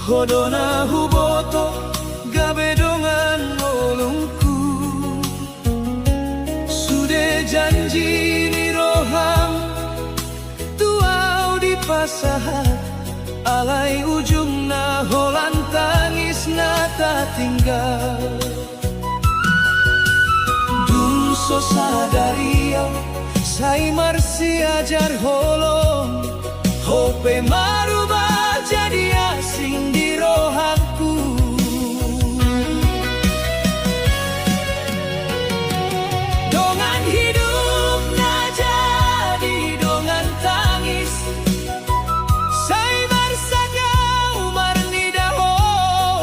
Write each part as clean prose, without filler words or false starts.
Hodona huboto gabe dongan olungku. Sudah janji di roham tuau di pasahat. Alai ujungna holan tangis nata tinggal. Dum so sadaria sai marsi ajar holong. Hope marubah jadi asing di rohanku. Dongan hidup na jadi dongan tangis. Sai marsaka umar nidaho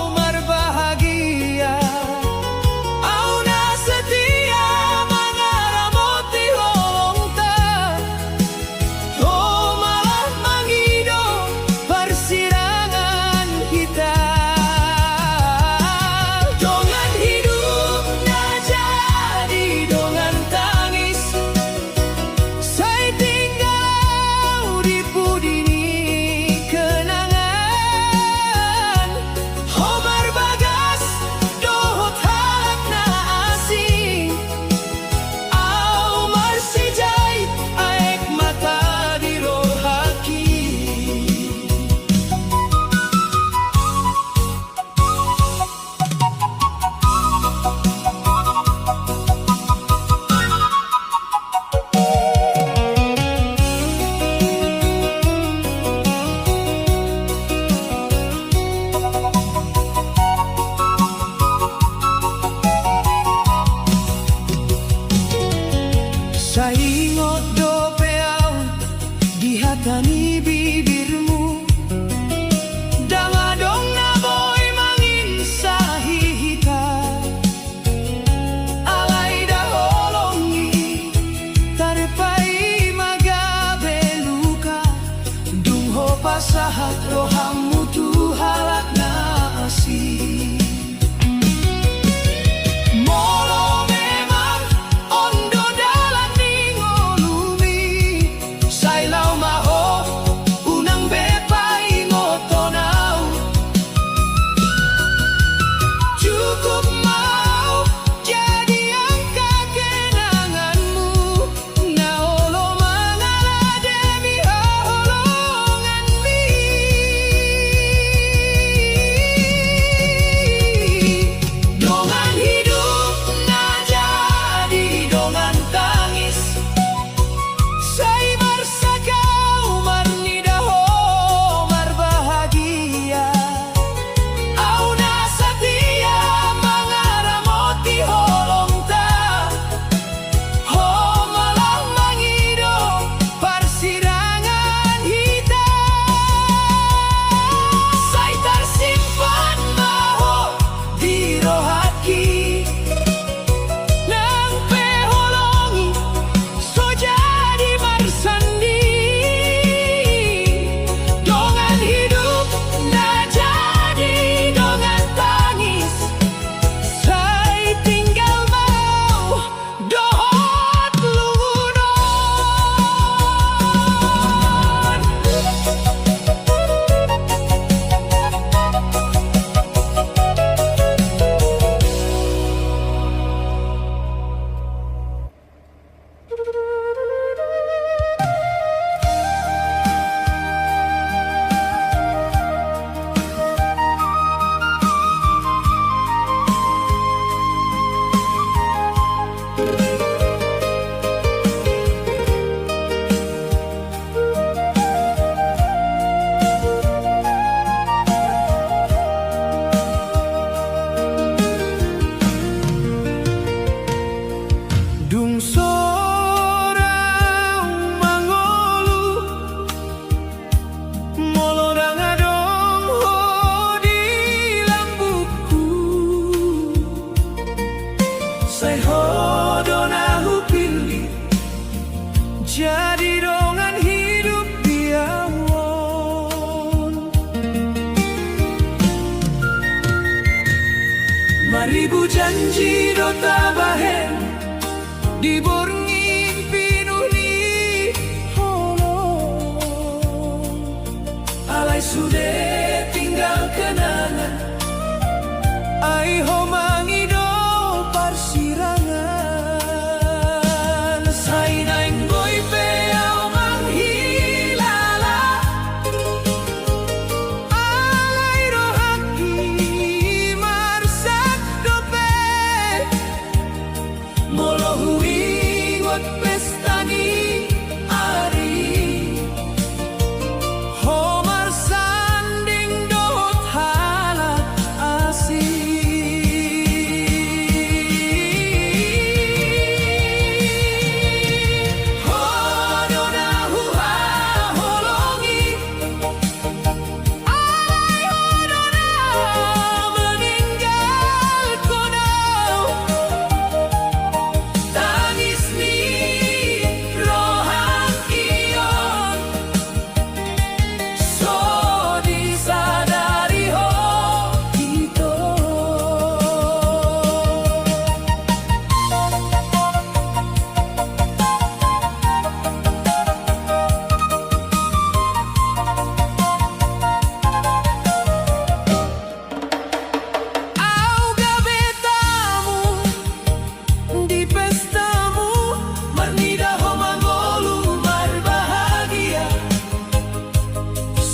umar bahagia. Auna setia mangaramoti holongta. Oh malah mangido persirangan kita. Dongan hidup na jadi dongan tangis. Sai tinggal di pudini kenangan. Homar bagas dohot hakna asing. Au marsijai aek mata di rohaki. Saingot do peau di hatani bibirmu. Dangadong na boy mangin sahihita. Alai daholongi tarpai magabe luka. Dungho pasahat rohamu tuhalak na asih. Molo memang ondo dalam ningolumi. Sailau maho unang bepai ngotonau. Cukup mau jadi angka kenanganmu. Naolo mangala demi holongan mi. Dongan hidup na jadi dongan tangis. Sai marsaka umar nidaho umar bahagia. Auna setia mangaramoti holongta. Ho malah mangido persirangan hita. Sai tersimpan maho di rohaki. Nang peholongi so jadi marsandi. Dongan hidup na jadi dongan tangis. Sai tinggal mau dohot lunon. Dung sorang mangolu molo dangadong ho di lambuku. Sai hodona hupili jadi dongan hidup biawon. Maribu janji do tabahen di borngi pinuh ni holong. Alai sudah tinggal kenangan. Ai homangido parsirangan Sai naing boy peau manghilala Alay rohaki marsak dope Molo huingot pestani ari Homar sanding dohot halat asi Hodona huha holongi Alay hodona meninggal konau Tangis ni rohakion So disadari ho ito Au gabetamu di pestamu Marnida ho mangolu marbahagia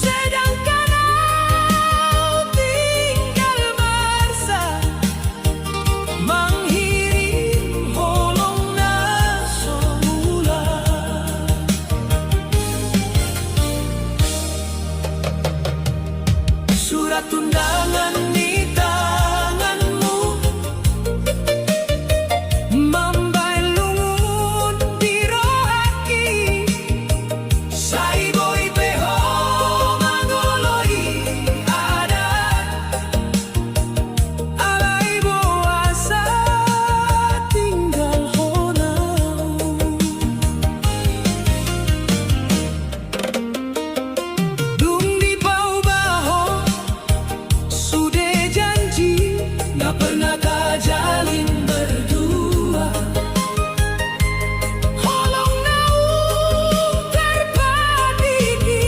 Sedangkan au tinggal marsa Manghiring holong na semula Surat undangan di tanganmu Mambai lungun di rohaki Sai boy peho mangoloi adat Alay boasa tinggal honau Dung di bau baho Sudah janji Nggak pernah kajalin berdua Holong nau terpadiki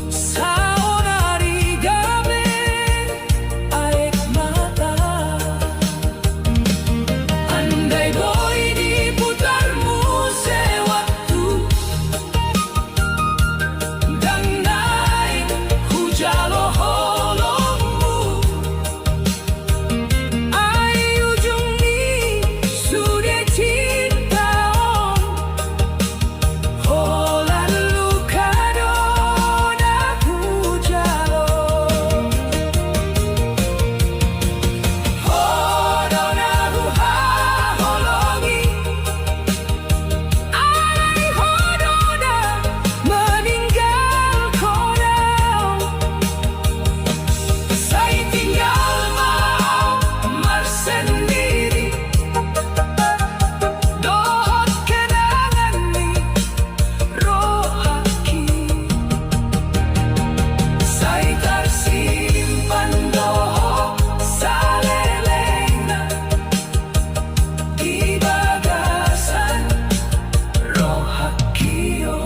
Saonari gabe aek mata Andai boy diputarmu sewaktu Dan naik hujalo holongmu Ai ujung ni sudah cinta Oh lalu kado dah hujalo Hodona huha holongi Alay hodona meninggal konau Sai tinggal mar sendiri Dohot kenangan ni rohaki Sai tersimpan dohot salelena Di bagasan rohakio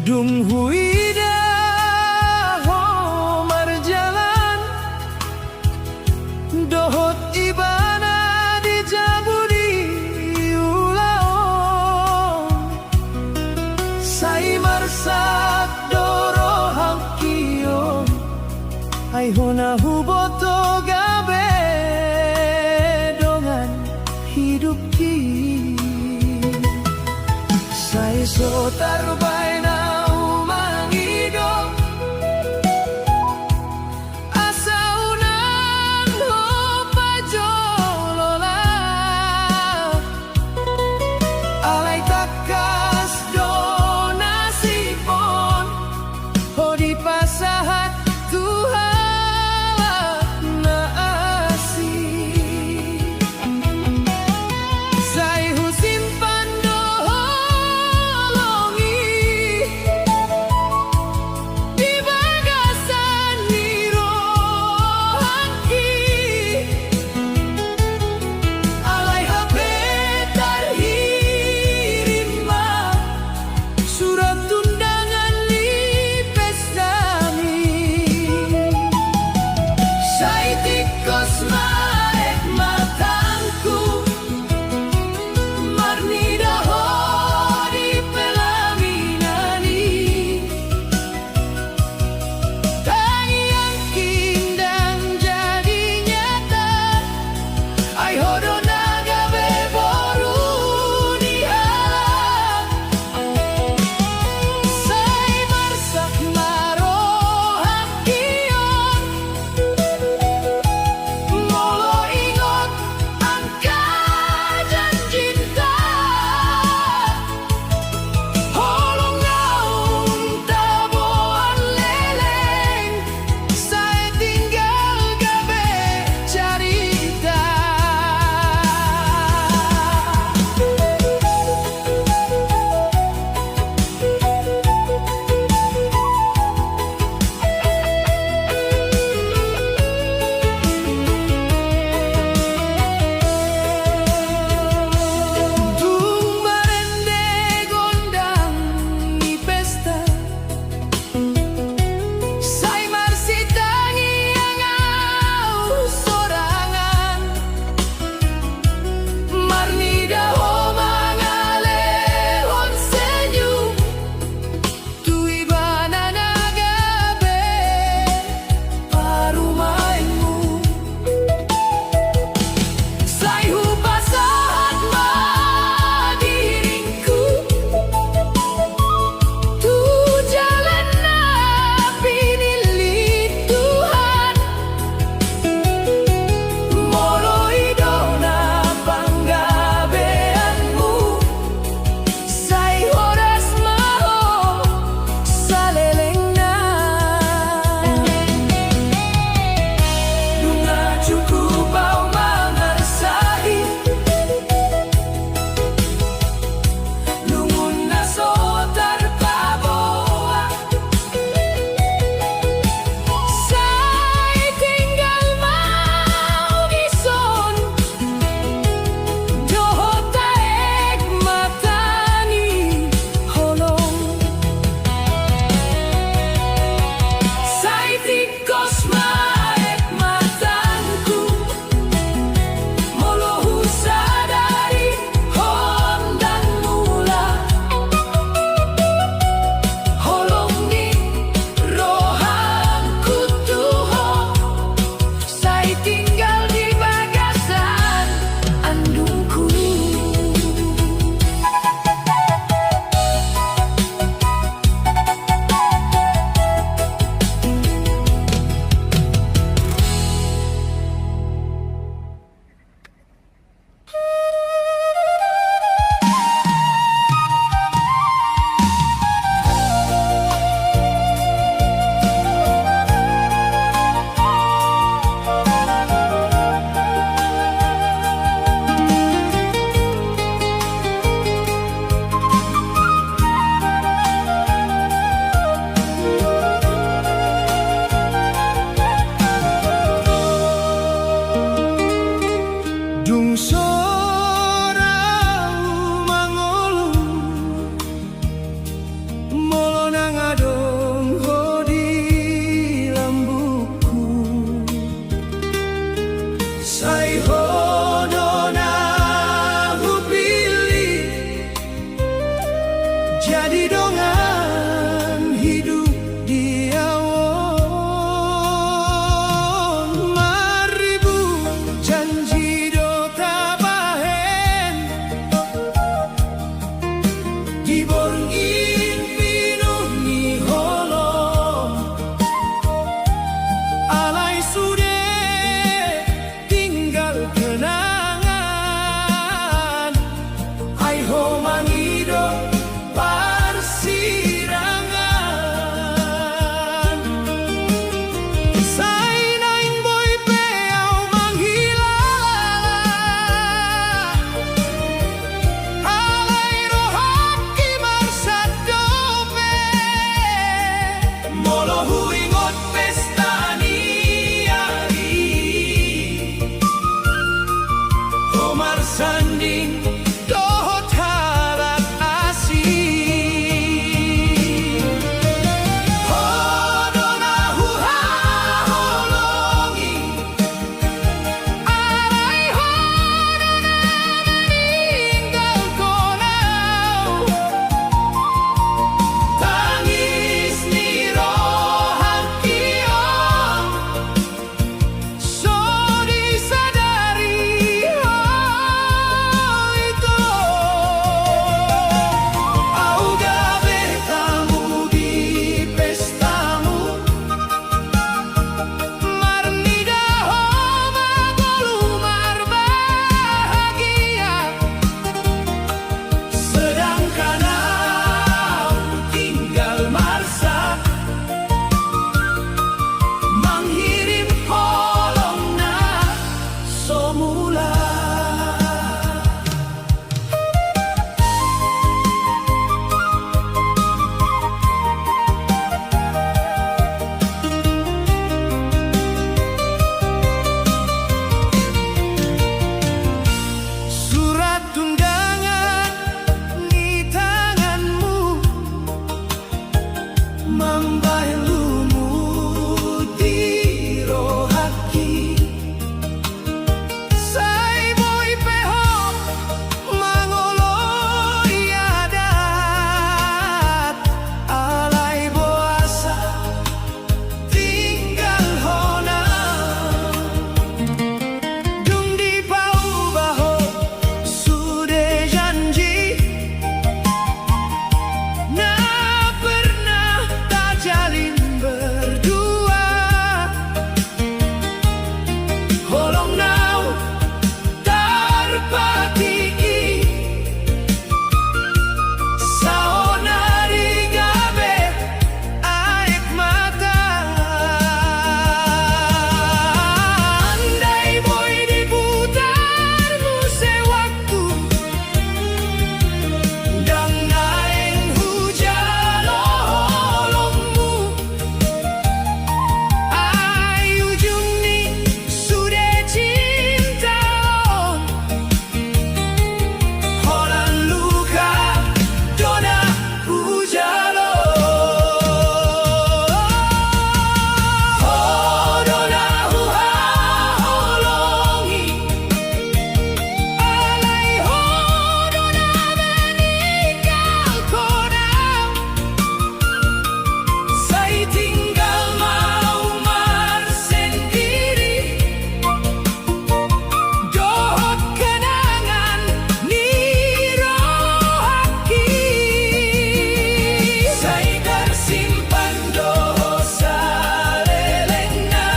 Dung huida ho marjalan Dohot ibana dijabudi ulaon Sai marsak doro hangkion Ai hona huboto gabe dongan hidup ki Sai so tarubay na umangido Asa unang lupajolola kakas donasi pon di pasahat Tuhan naasi sai simpan doholongi di bagasan nirohaki alai habe tarhirima surat undangan di pestami sai tikos maek matangku marni daho di pelaminani tangian kindang jadi nyata ai hodo naga beboru di alam sai marsak marohakion molo ingot angka dan cinta holong ngaung taboan leleng saya tinggal gabe carita dung barende gondang di pesta sai marsitangi yang au sorangan marni daho mangalehon senyum tui banana gabe parumainmu sai hubasahat madiringku tu jalan napi nili Tuhan molo idona panggabeanmu sai horas maho salelengna bunga cukup bau mangarsahi lungun naso terpaboa sai tinggal mau dison doho taek matani holong sai tikos maek matangku molo husadari hondan mula holong ni rohanku tuho sai tinggal di bagasan andungku dung sorau mangolu molo nangadong hodi lambuku sai hodona hupili jadi dongan hidup di awon maribu janji do tabahen diborngin pinuh ni holong alai sude tinggal kenangan ai ho mangido Mambai lumuti rohaki Sai boy pehok mangolo iadat Alai boasa tinggal hona Dung di pau baho sudah janji Na pernah tak jalin berdua Holong nau terpati Saonari gabe air mata Andai boy diputar muse waktu Dan naik hujan olongmu Ai ujung ni sudah cinta Holan luka dona hujalo Dona huha holongi Alai dona meninggal kona Saya tinggal maumar sendiri Dohot kenangan ni rohaki Saya tersimpan dosa lelena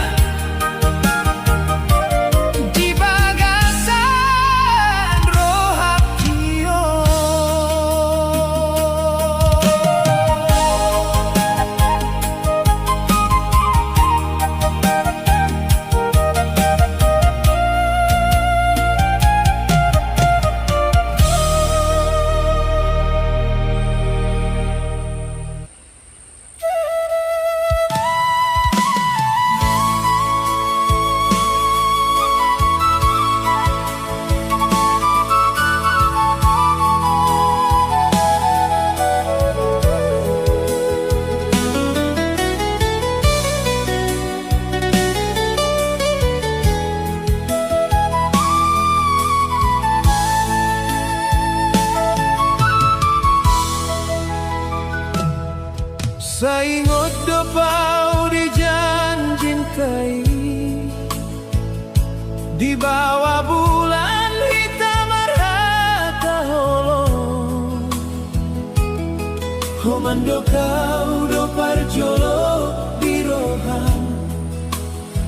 Di bagasan rohakio Saingot dopau dijanjintai Di bawah bulan hitam marhata holong Homando kau dopar jolo di rohan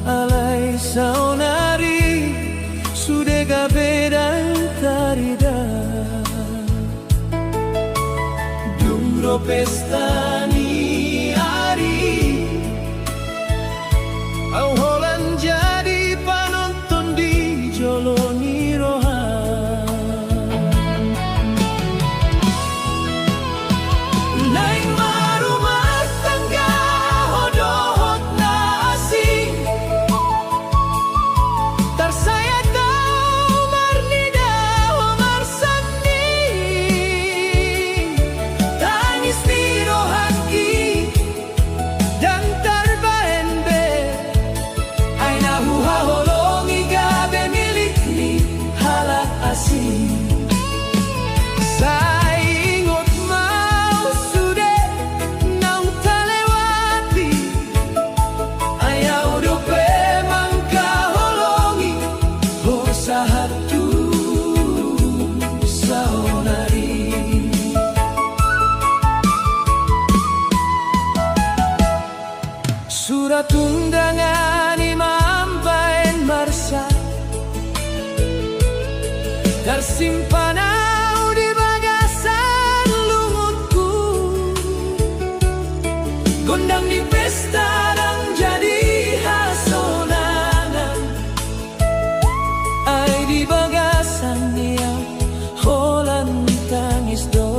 Alai saunari sudah gabe dan tarida Dumro pesta ni hari Au holan jadi penonton di joloni rohan Naik marumah tangga hodohot nasi Tar saya tahu marnida homar sandi Tangis di rohaki Dan tarbaenbe Aina huha holongi gabe milik ni halak asing Saingot mau sudah nang talewati Ayaw dope mangka holongi Ho sahatu saonari Surat undangan imam marsa tersimpan di bagasan lumutku Gondang di pesta dan jadi hasonangan Ai di bagasan yang holan tangis do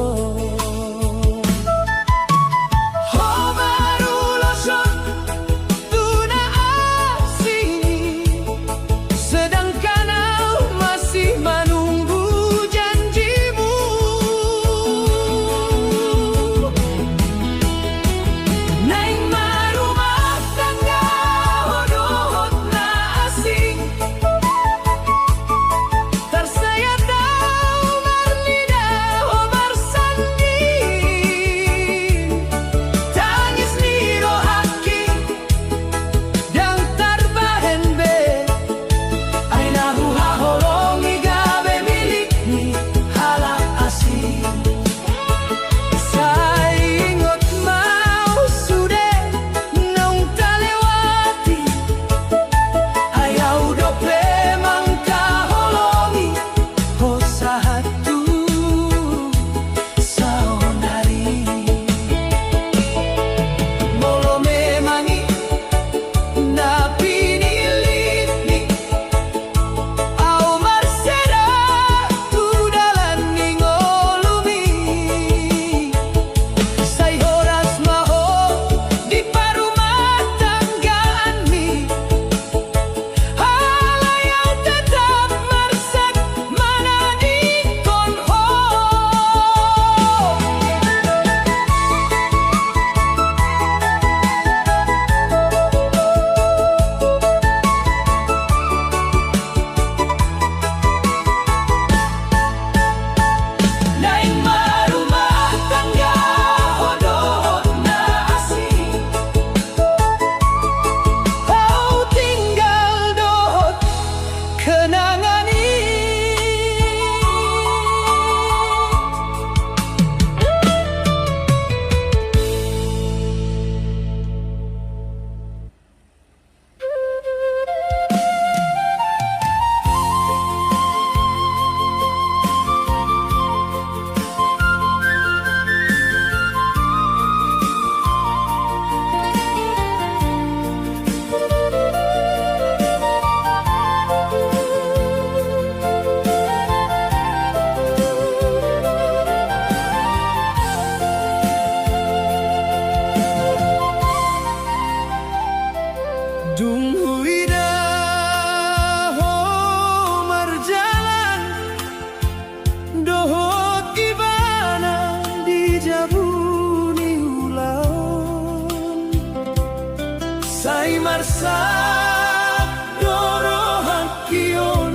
marsak dorohan kion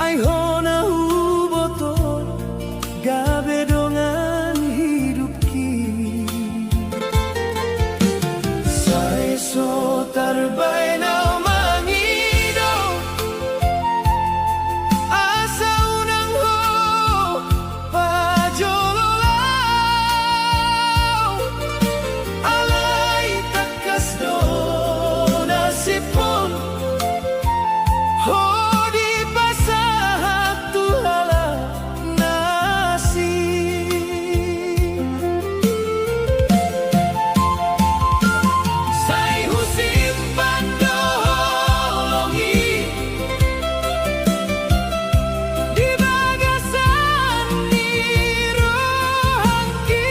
ay hona huboton gabe dongan hidup ki sai so tarbay na mangido asa unang ho pajololaw alay takas do nasipon ho di pasahak tuhala nasi say husim pandolongi di bagasan ni rohangki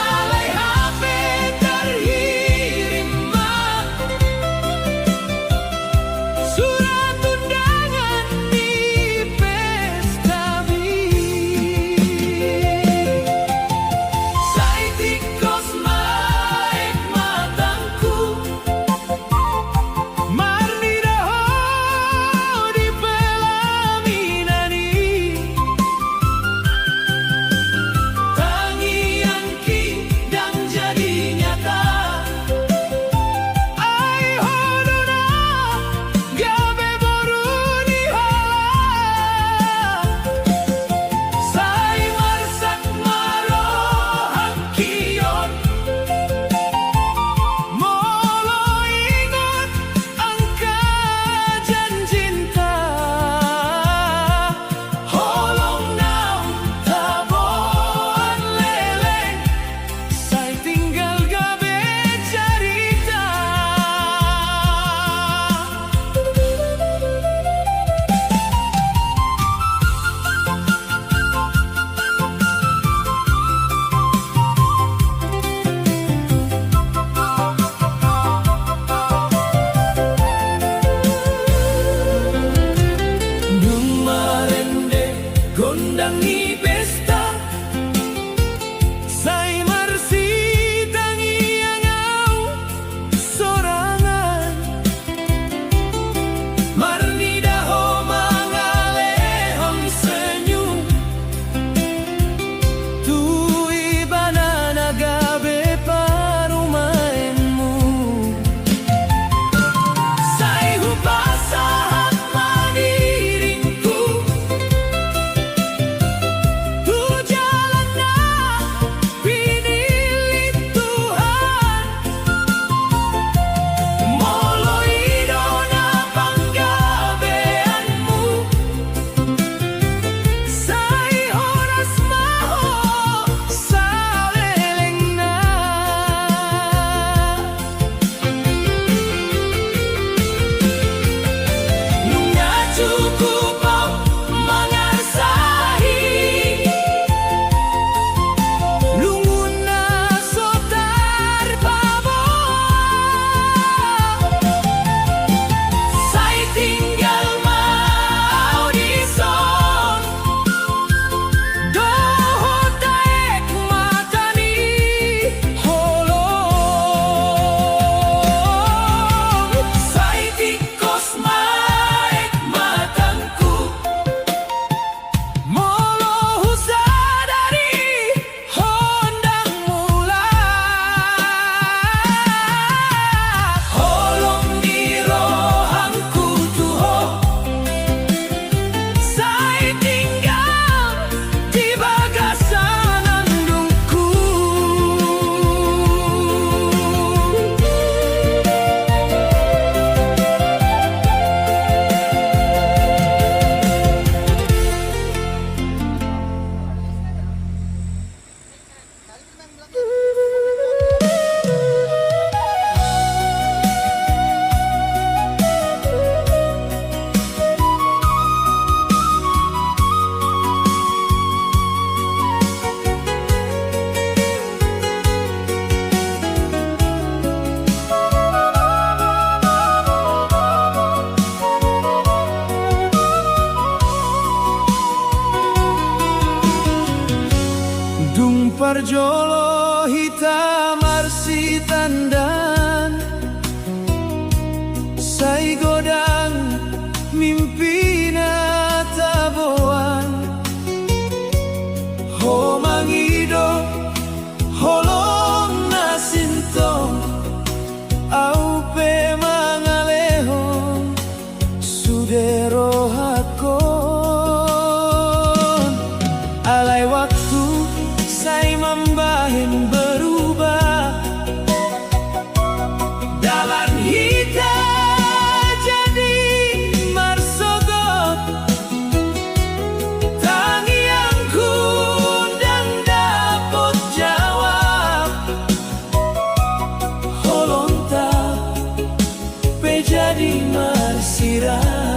alay hape terhirima surat undangan di pestabi say tikos maek matangku marnidaho di pelaminani tangianki dan jadi nyata ay hodona gabe boru di hala say marsak marohan kion molo ingat angka janjinta holong naung taboan leleng say tinggal gabe cerita Nung marende gondangi pesta say marsidangi angau sorangan marnidaho mangalehong senyum tui banana gabe parumaenmu say hubasahat maniringku tu jalan na pinilit Tuhan molo idona panggabeanmu say oras maho saleleng na nung nacukupaw mangarsahi lungun na sotar pabo say tinggal mau dison doho taek matani holong say tikos maek matangku molo husadari hondang mula holong di rohangku tuho say tinggal di bagasan andungku Dung parjolo hitam marsi tandan sai godang mimpi na tabuan ho mangido holong na sintong au pe mangaleho sudero hakon alai waktu sai mambahin berubah dalam hita jadi marsogot tangi yang kundang dapat jawab holonta pe jadi marsirah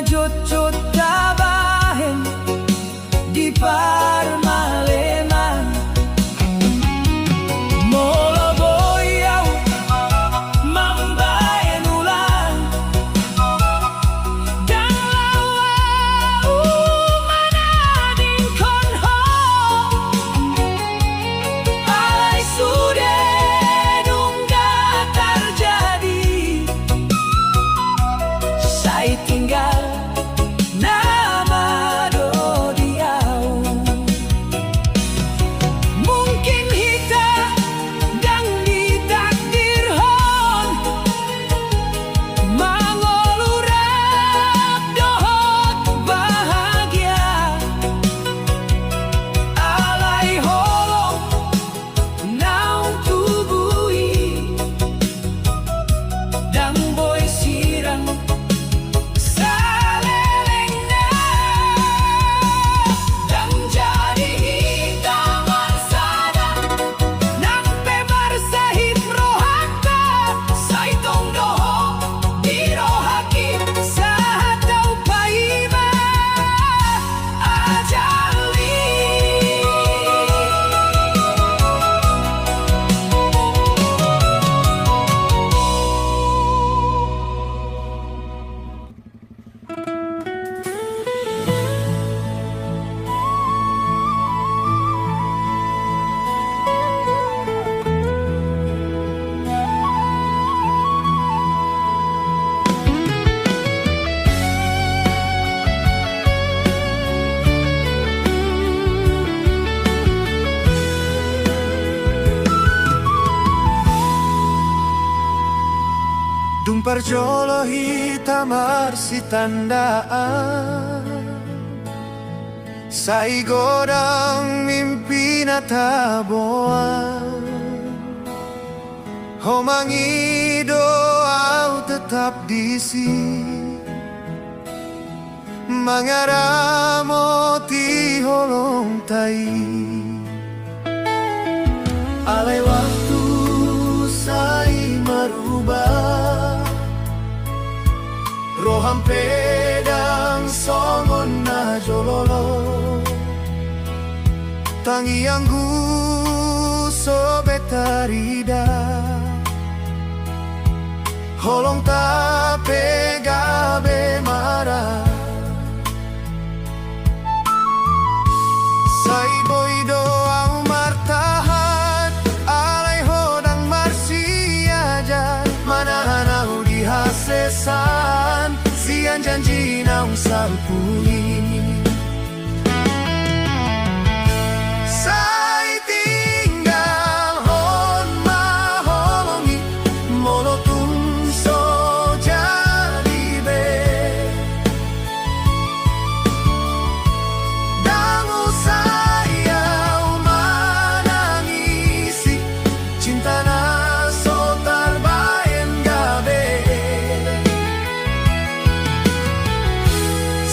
jot-jot tabahen di parmaleman molo boyau mambayan ulang dan lawa manading konho alai sudah nunggah terjadi saya tinggal Dung parjolo hitam arsi tandaan sai godang mimpi na tabuan ho mangido au tetap di sini mangaramo ti holong tai alai waktu sai mampedang songon na jololo tangi anggu sobetarida holong tape gabe marah sai boy doang martahat alai hodang marsiajan manahan aku dihasesan sian janji naung salpuli sai tinggal hon maholongi molotun so jadi be dangu saya manangisi cinta na so tarbaen gabe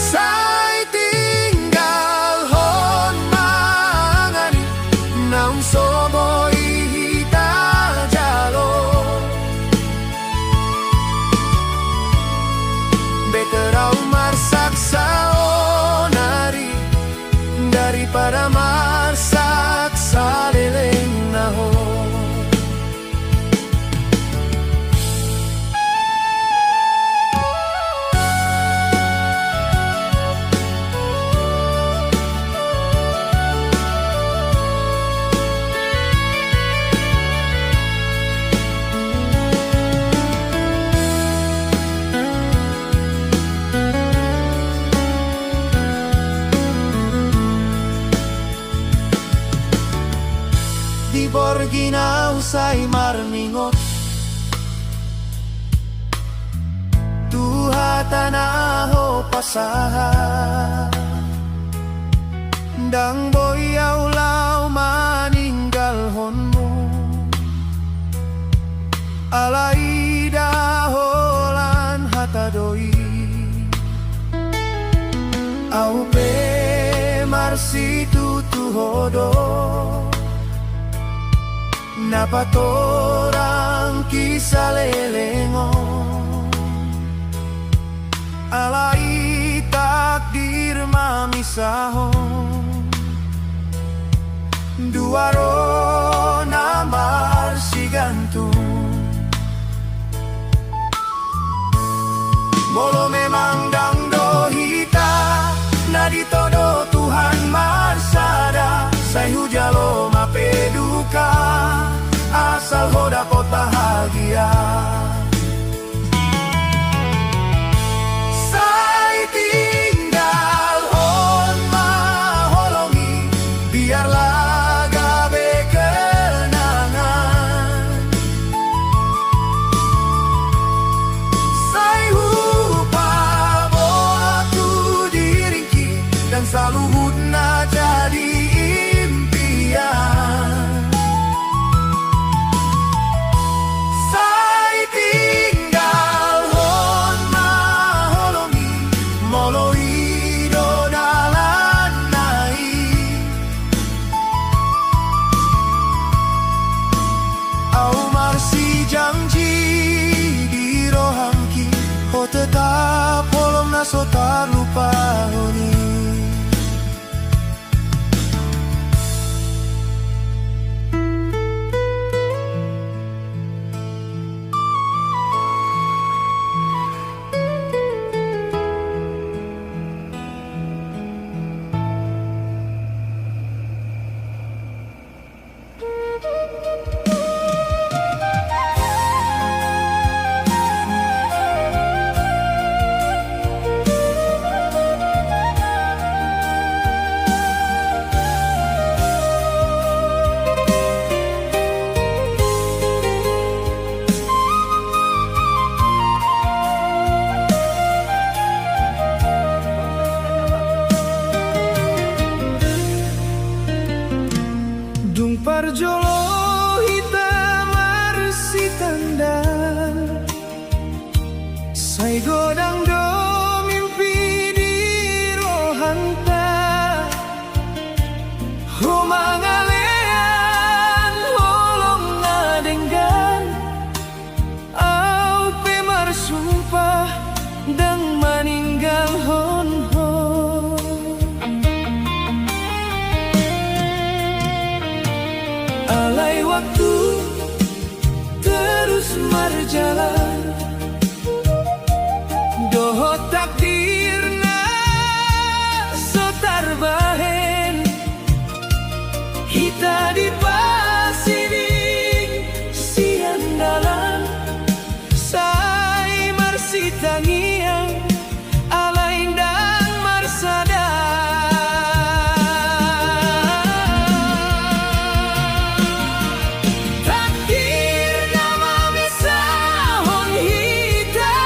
sai tinggal hon mangani naung soboy hita jalo beterau marsaksa onari daripada marsaksa leleng naho di borgina usai marningot tuha tanaho pasaha dang boyaw lau maninggal honmu alai daholan hatadoi au pe marsi tutu hodo napatorang kisah lelengo alai takdir mamisaho dua rona marsi gantung molo memang dang dohita naditodo Tuhan marsada sai hujalo mapeduka asal ho dapat bahagia sai tinggal hon maholongi biarlah gabe kenangan sai hupa boatu diringki dan saluhutna jadi impian janji di rohamki oh tetap polong naso tak lupa honi parjolo hitam marsi tandang sai godang do mimpi di rohanta humangalean holong ngadenggan au pe marsumpah dang waktu terus marjalan, doho takdirna sotar bahen, kita di pasiring siandalan, sai marsitangiang alain dan marsada. takdir nama misahon hita,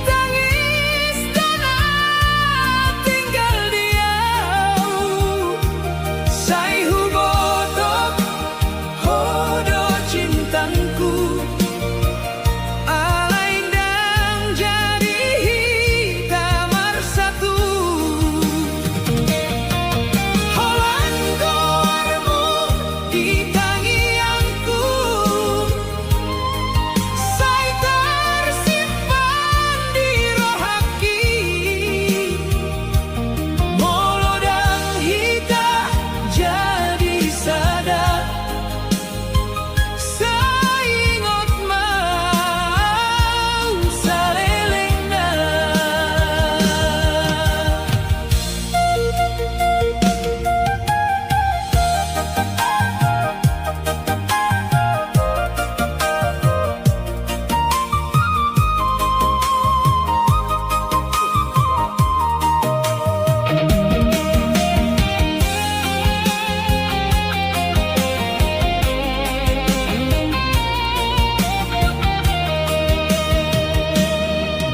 Tangis dana tinggal diam, sai hubotok hodo cintanku, alain dan jadi hita marsatu. holan goarmu di tangianku, Sai tersimpan di roh haki, molo dan hita jadi sadar, saingot mau salelengna.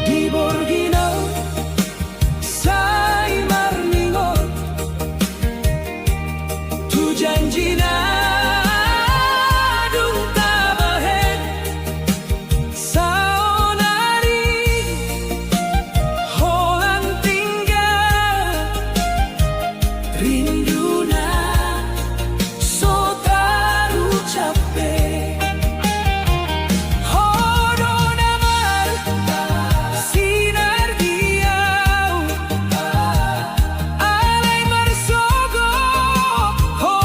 Di Borgino sai marningot, tu janjina dung tabahen, saonari holan tinggal rinduna sotaru capek. hodo namar sinar diau, alai marsogo ho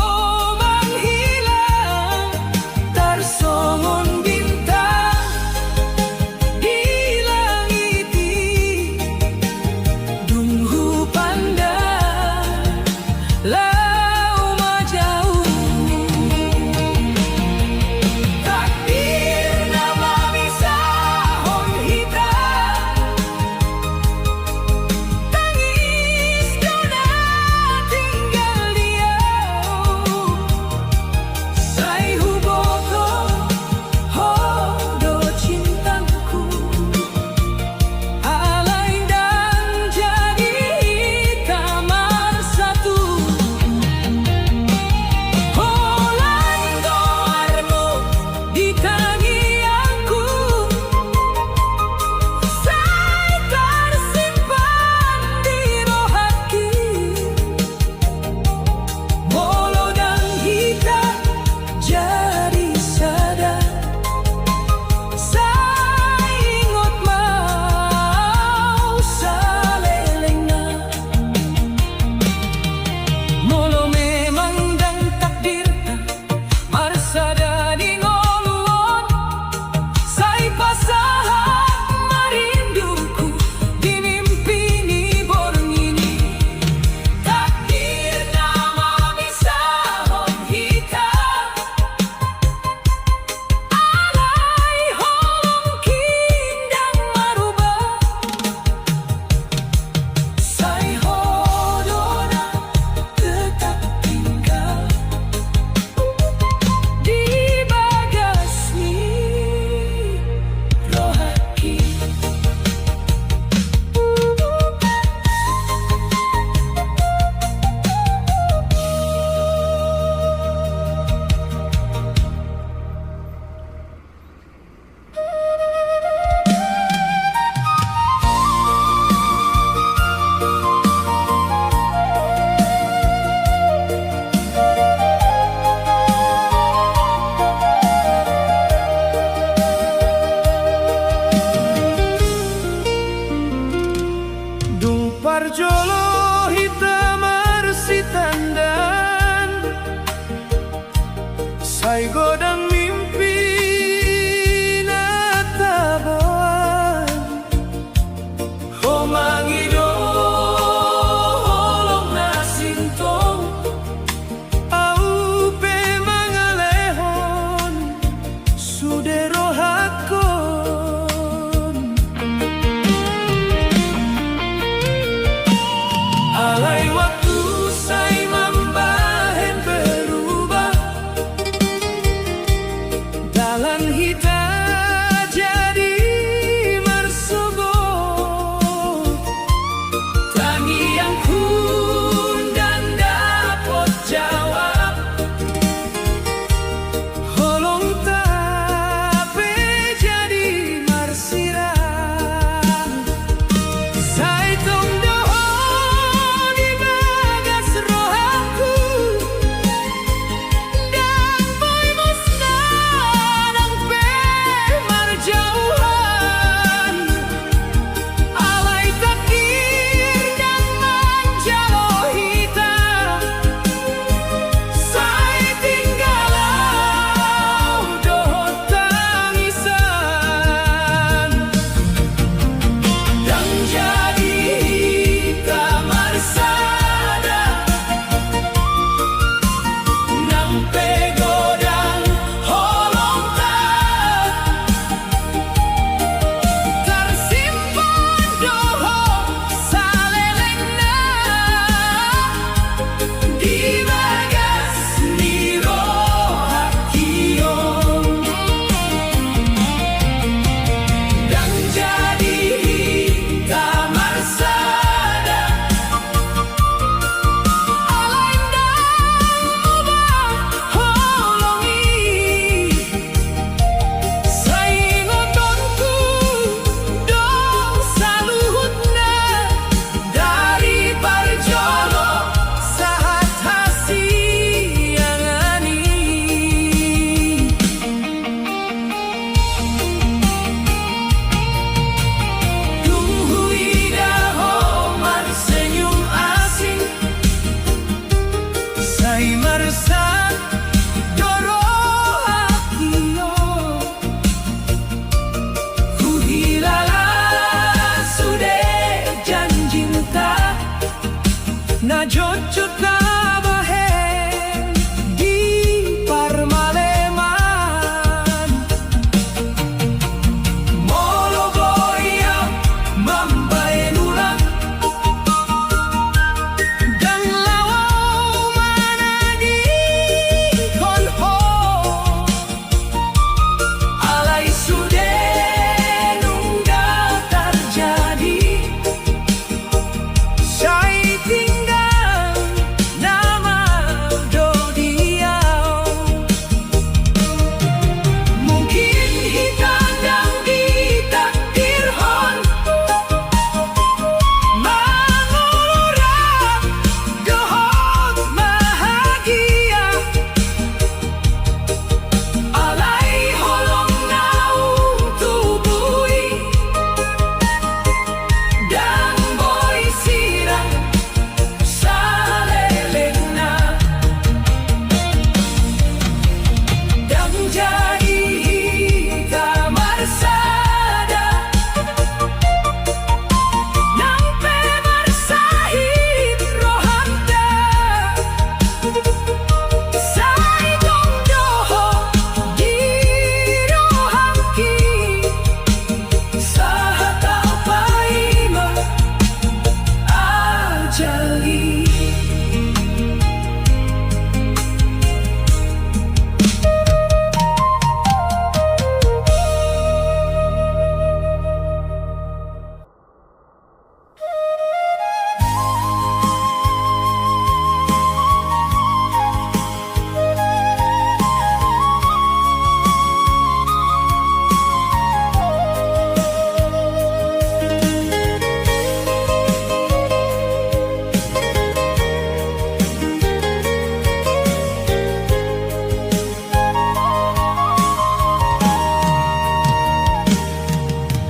marsan doro hakio ku hilala sude janjinta na jojot na bahen di parmaleman molo boya mambaen ulang dan lawau mana di konho alai sude nunggal terjadi saya tinggal nama dodiau mungkin hitandang di takdir hon mengurap dohot bahagia alai holong naung tubui dan boy sirang salelena dan jadi kamar sada nang pemar sahib rohanta sai dong doho di rohaki sahata paima ajali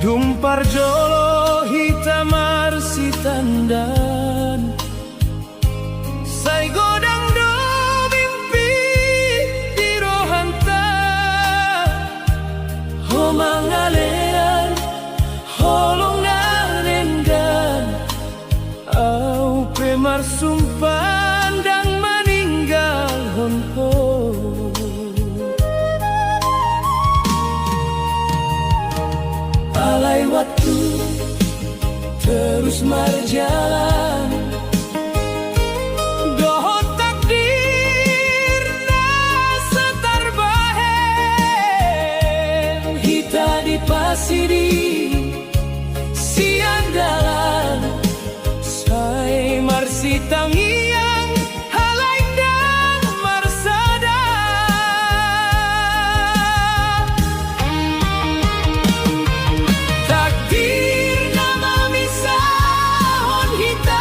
Dumpar jolo hitamar si tandan Sai godang do mimpi di rohanta Ho mangalean holong narenggan Au pemar sumpan dan meninggal honho alai waktu terus berjalan dohot takdir na setar bahen hita di pasiri siang dalan sai marsi tangiang halai dan marsada takdir nama misahon hita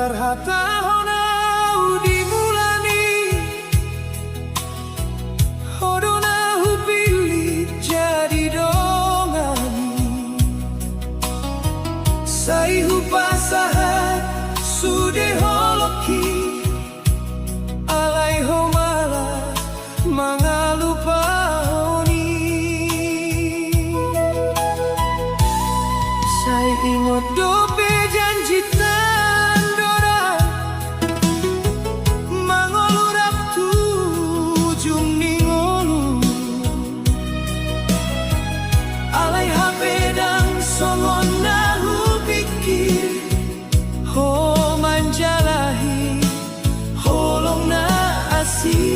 tarhata honau dimulani hodona hupili jadi dongani sai hupasahat sude holoki alai homala mangalupa honi sai ingot dope janji tandora mangolurap tujung ningolu alai hapedang songon nahu pikir ho manjalahi holong na asih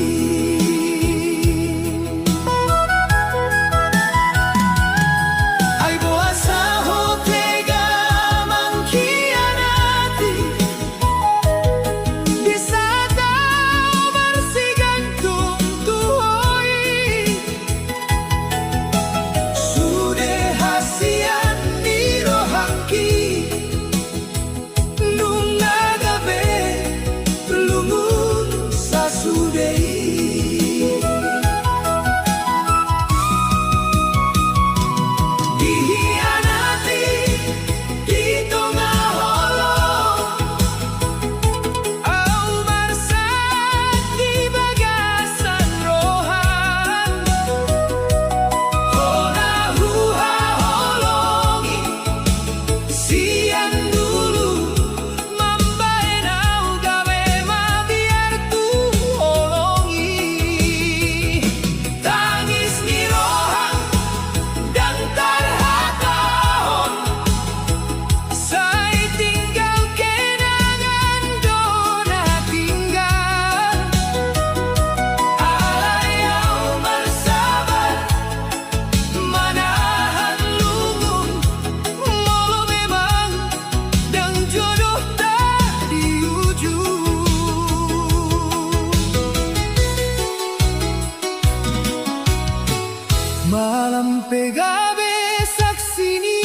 Malam pegabe saksini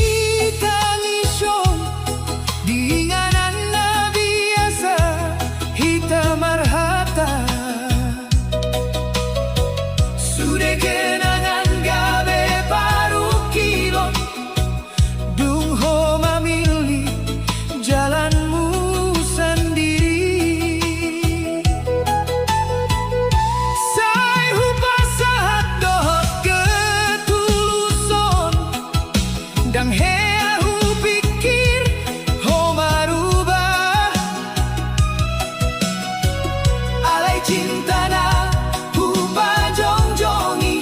tangision Diinganan na biasa hita marhata Sude kenangan gabe baru kilon Dung ho memilih jalanmu sendiri Sai hupasahat dohot Dang hea hu pikir ho marubah alai cinta na hu pajong-jongi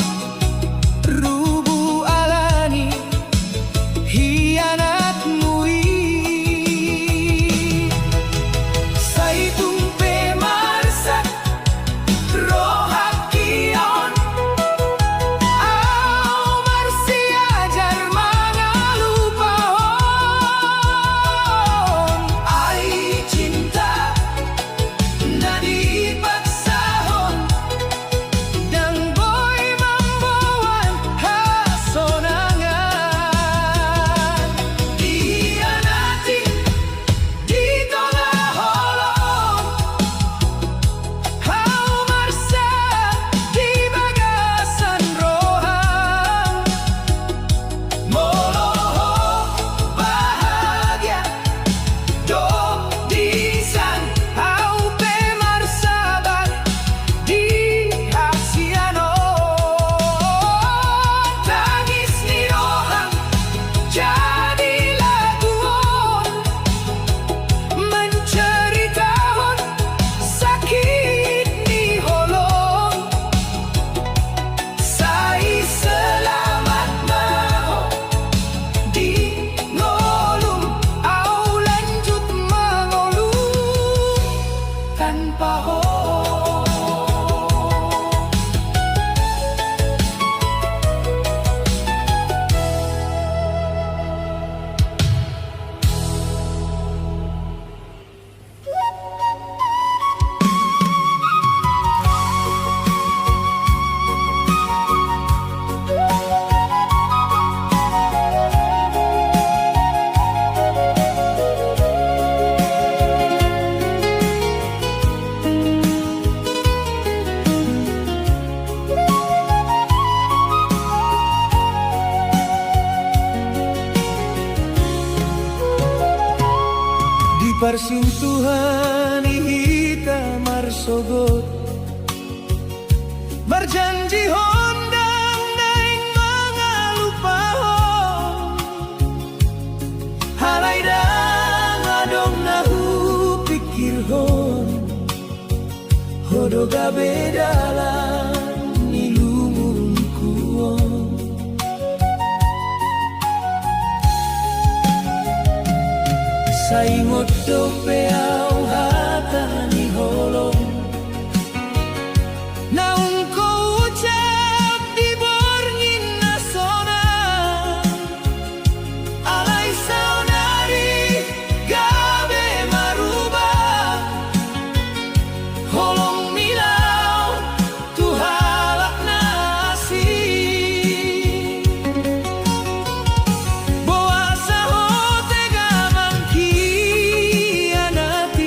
Marsintuhan ihita marsogot Marjanji hondang naing mga lupahon Halay dang adong nahupikirhon Hodo gabe dalam nilumungkuon Saingot dope au hata ni holong Naung ko ucap di borngin nasona Alay saunari gabe marubah Holong milau tuhalak nasi Boa sa hote gamang kianati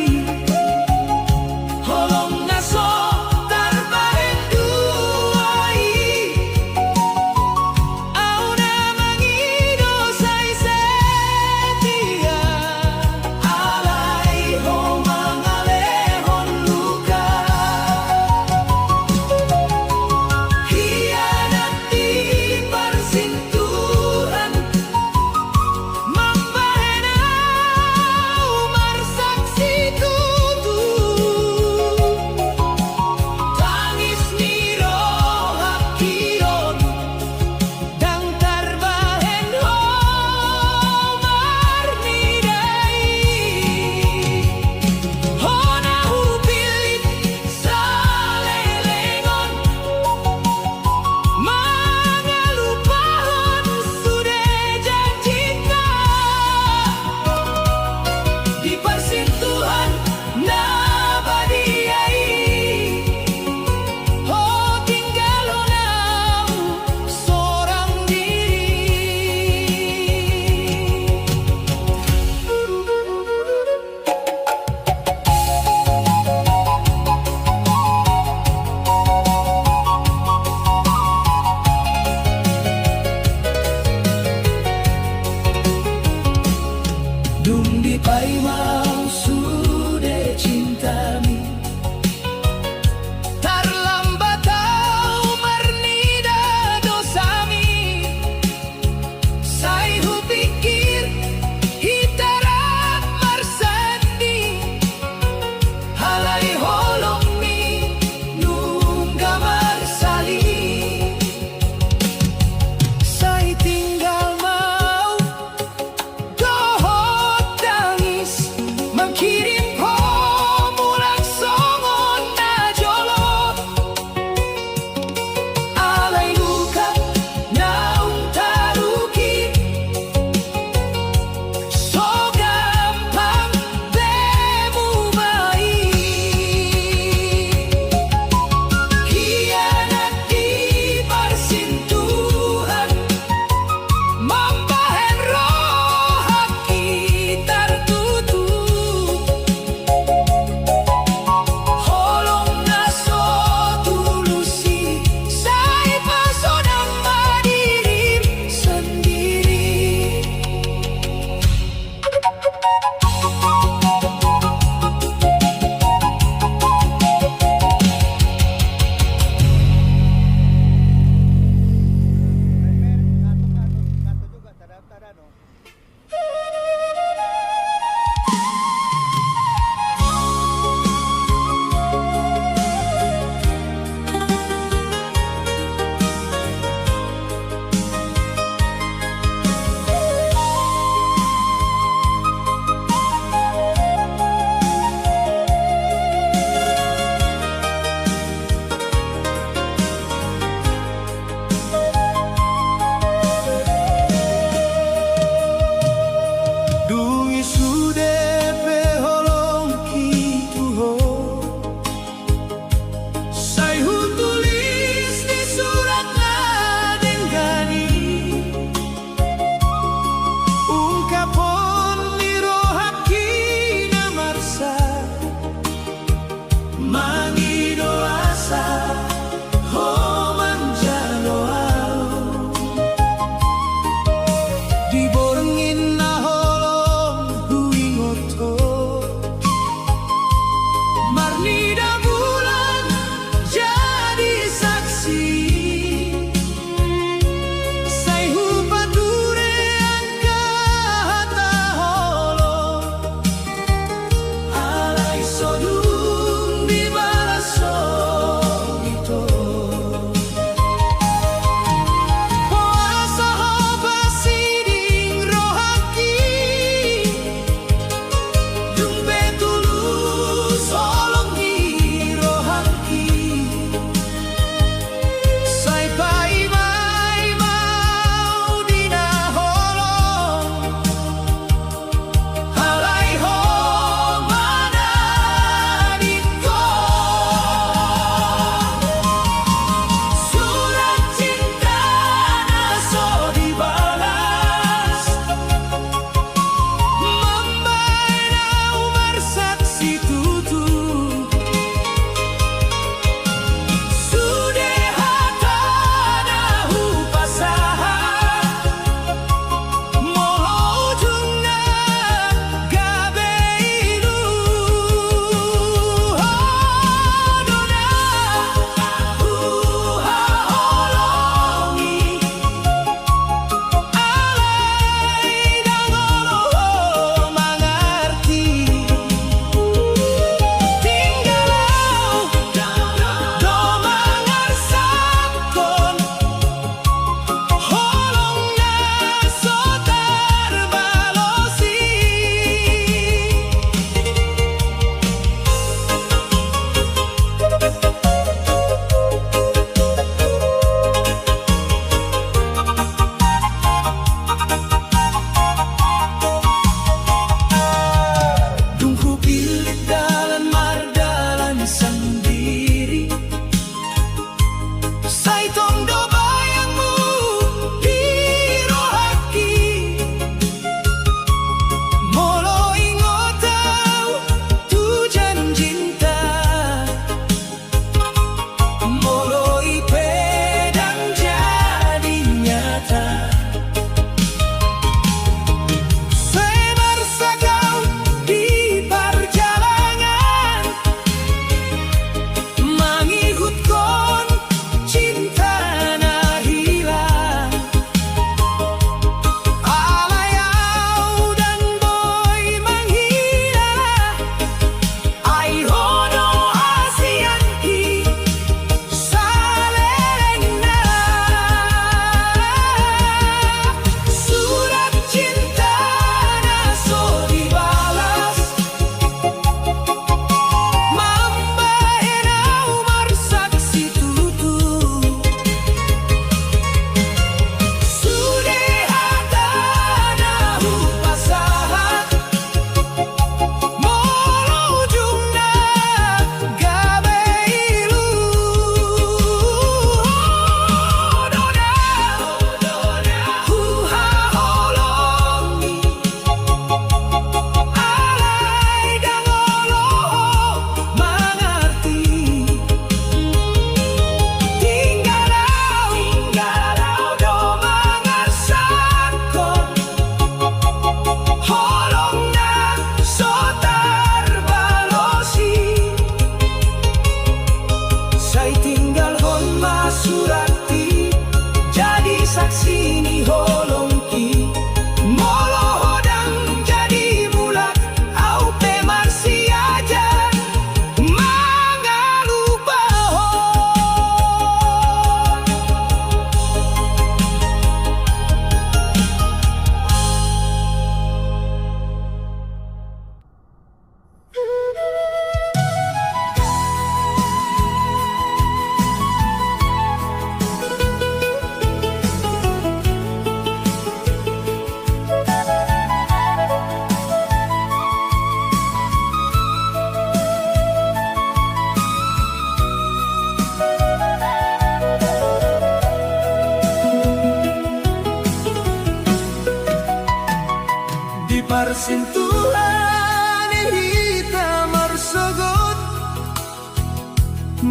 parsentuhan hitam marsogot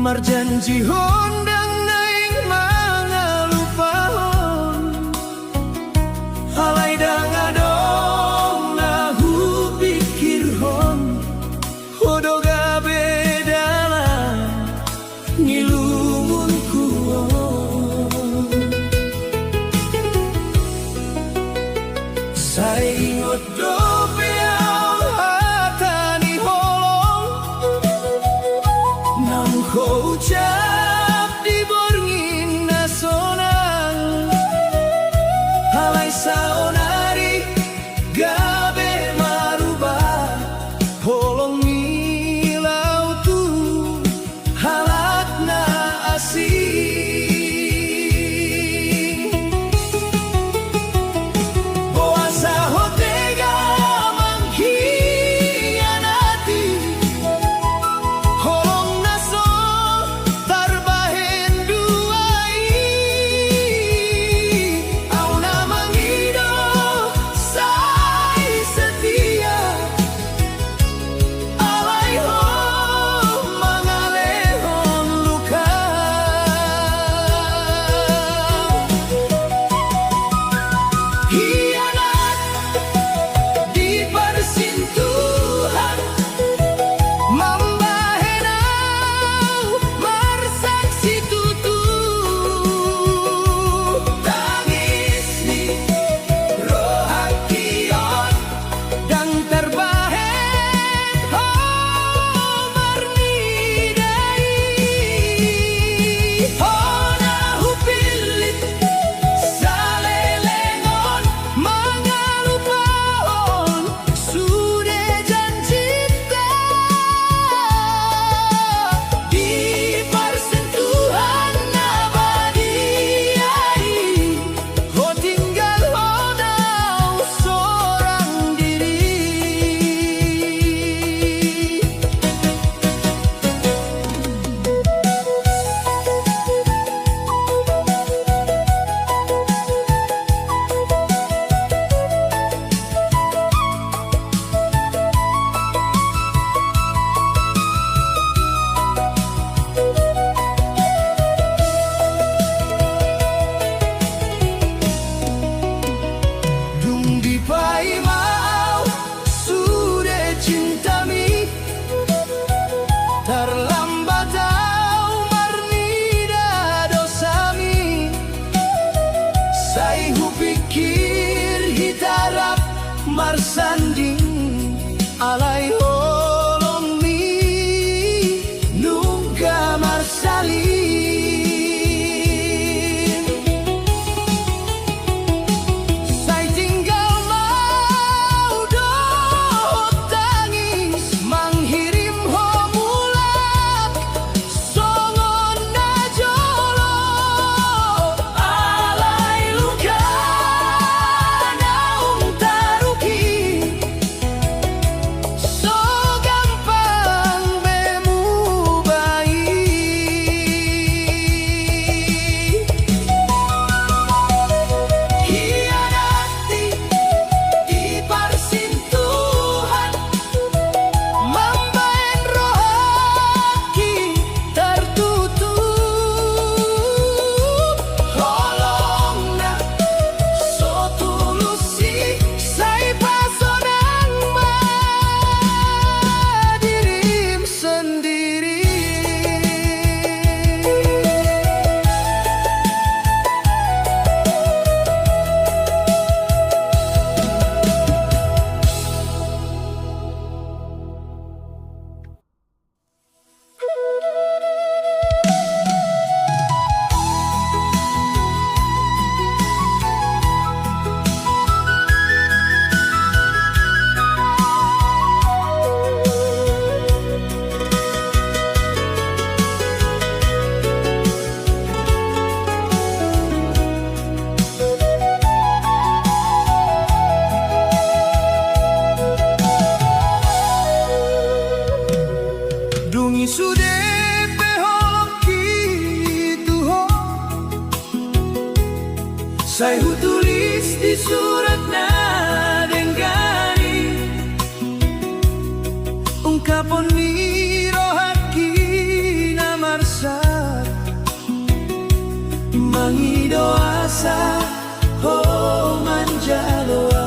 marjanji hondang naing mga lupahon halay dangadong na hupikirhon hodoga bedala ngilungun kuon saingot dope ang hatani holong nang ko ucap di borngin na sonang halay saonari gabe marubah holong milau tu halat na asing boasa hotega mangkhianati holong naso tarbahen duai au namang ido sai setia alay ho mangalehon luka hianat di persentuhan mambahenau marsaksi tutu tangis ni rohakion dan terbahen ho marnidai hona hupilit salelengon mangalupahon sudah janjita di persentuhan nabadiai ho tinggal hodau seorang diri dung di pai mau sudah cintami terlambat au marnida dosami sai hupikir hitarap marsanding alay holong mi nungga marsalin sai tinggal mau dohot tangis manghirim ho mulak songon na jolo alay luka naung taruki so gampang bemu bayi hianati di persentuhan mambaen rohaki tertutup holongna so tulusi sai pasonang dirim sendiri dungi sudah beholong kitu ho sai tulis di surat na denggani mangidoasa ho manjaloa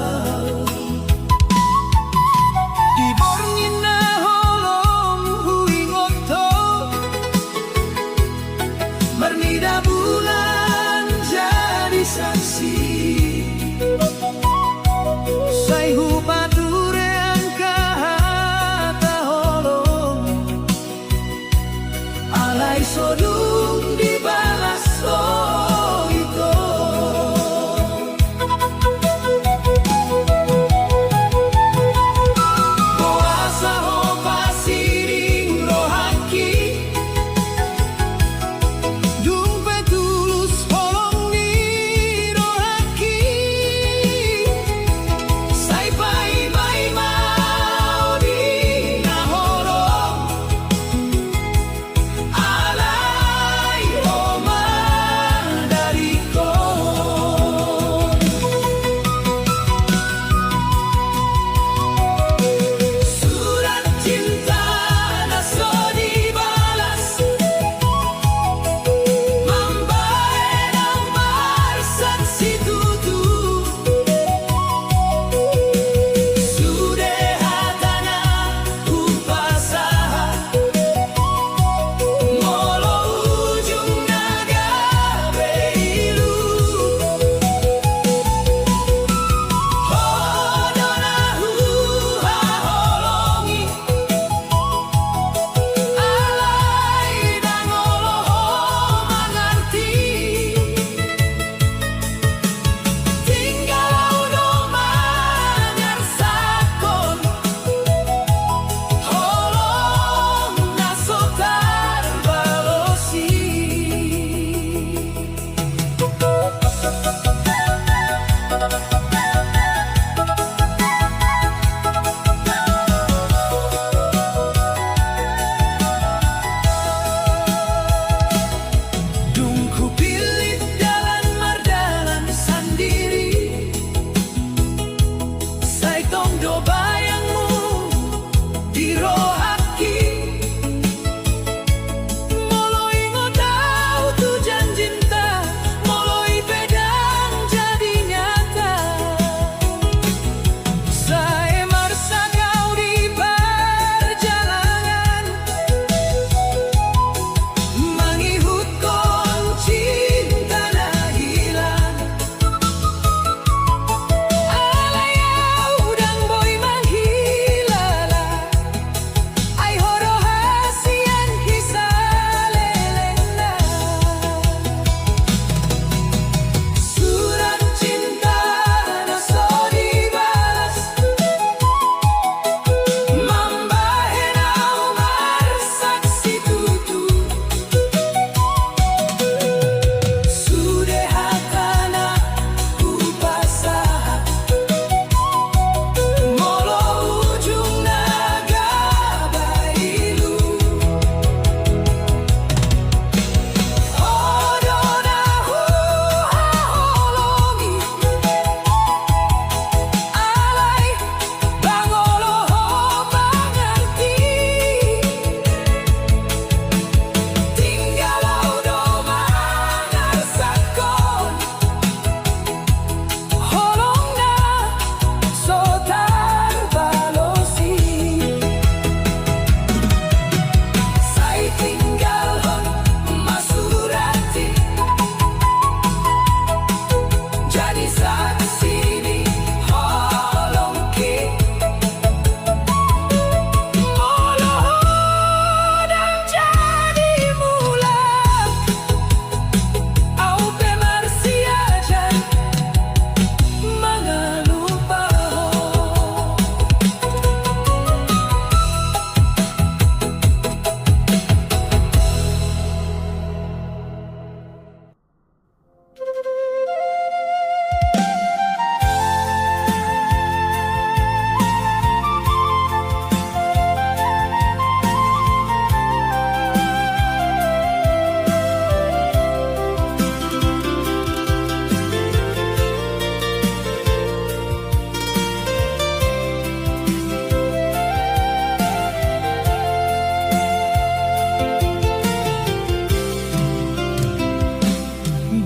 diborngina holong huingoto marnida bulan jadi saksi saihu pature angkahata holong alai sodung dibalas itu kuasa ho pasiring rohaki dumpe tulus holong ni rohaki sai pai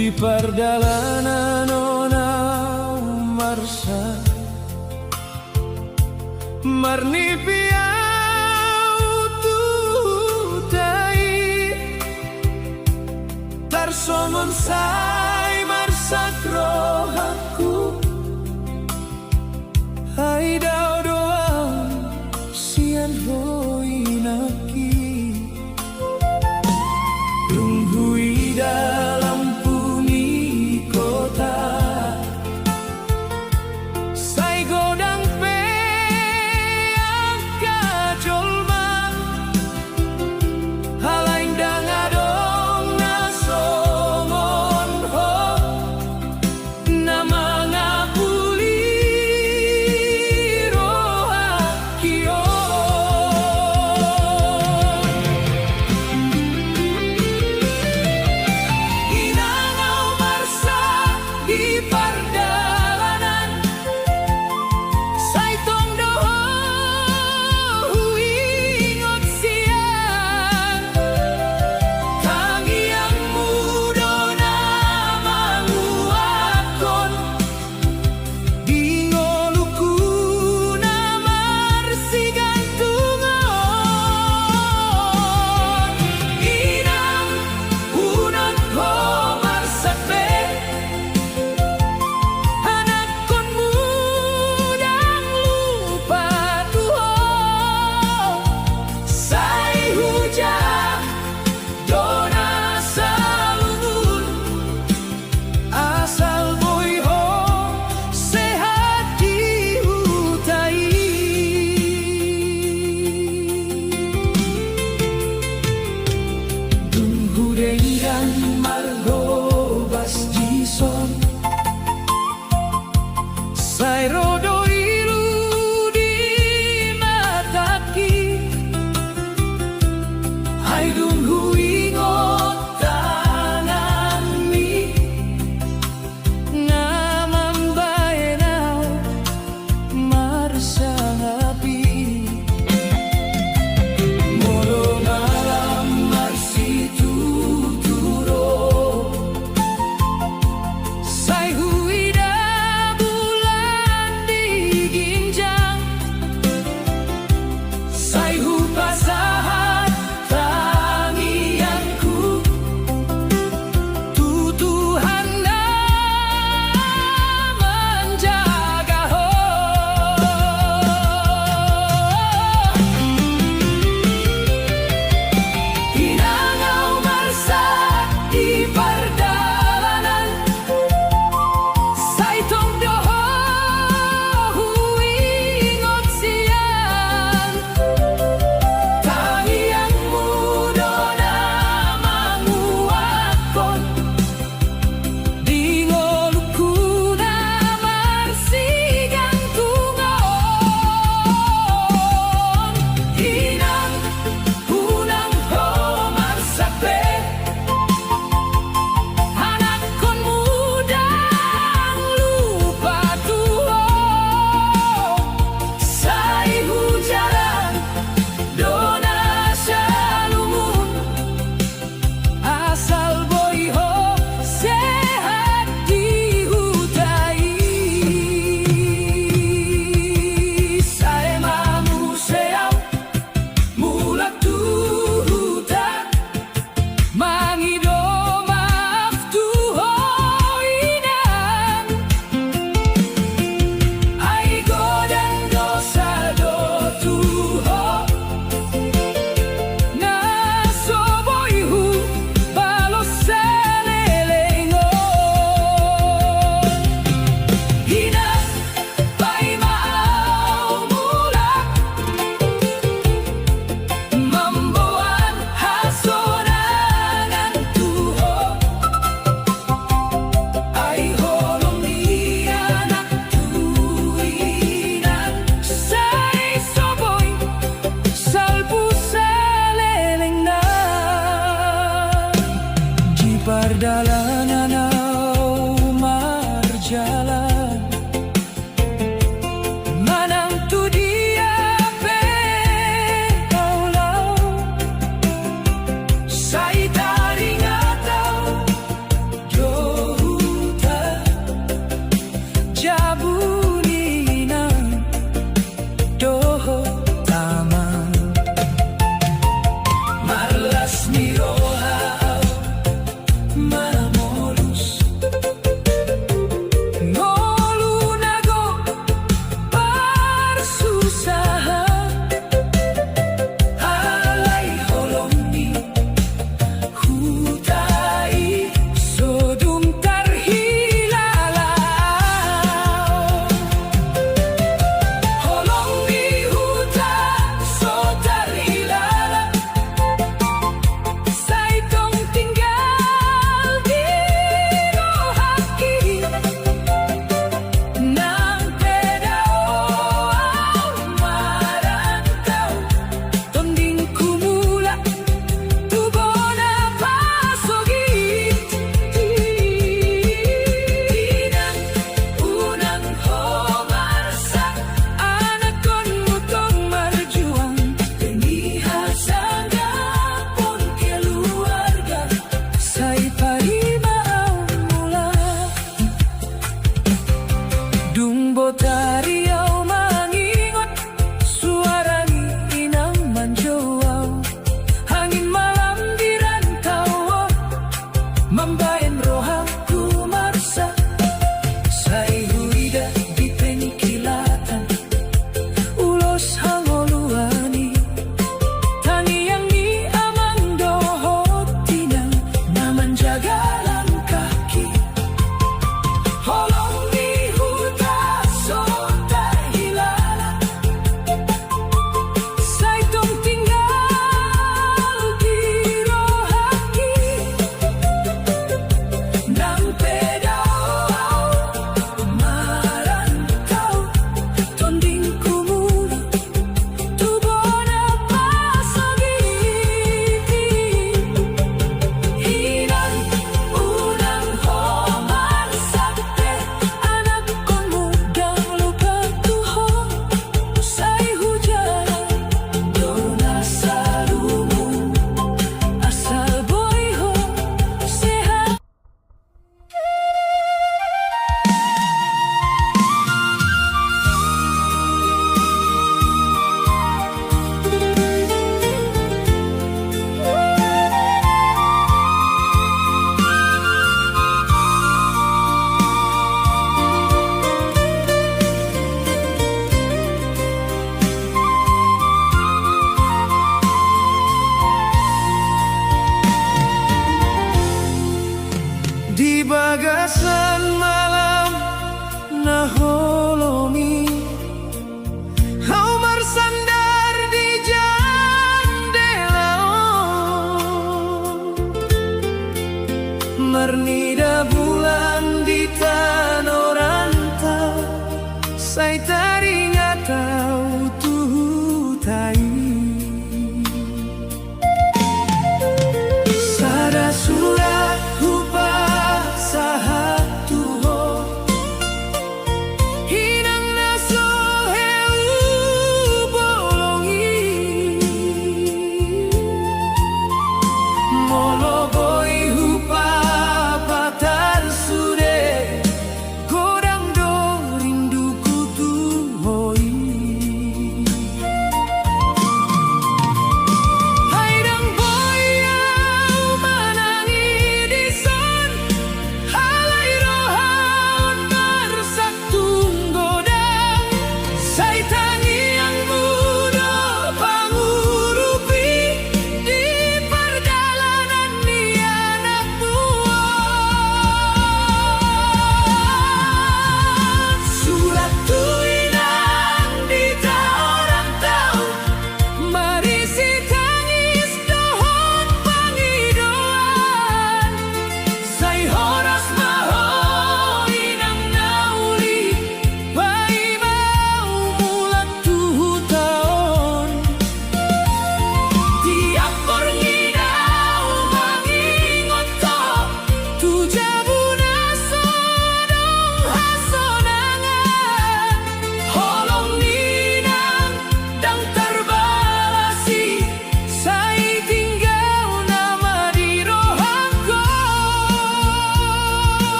di pardalanan ona marsa marni piau tutai tarsomon sai marsa krohaku hai dau doang sian hoinaki tunghui dalam bumi kota sai godang pe angka jolma halaing dangadong nasomon ho nama ngapuliro Di bagasan malam naholongi kau bersandar di jendela Mernida bulan di tanoranta Sai teringat tahu tuhutai Sada surat hupa sahatu ho Hinang naso heu bolongi Moloboi hupa patal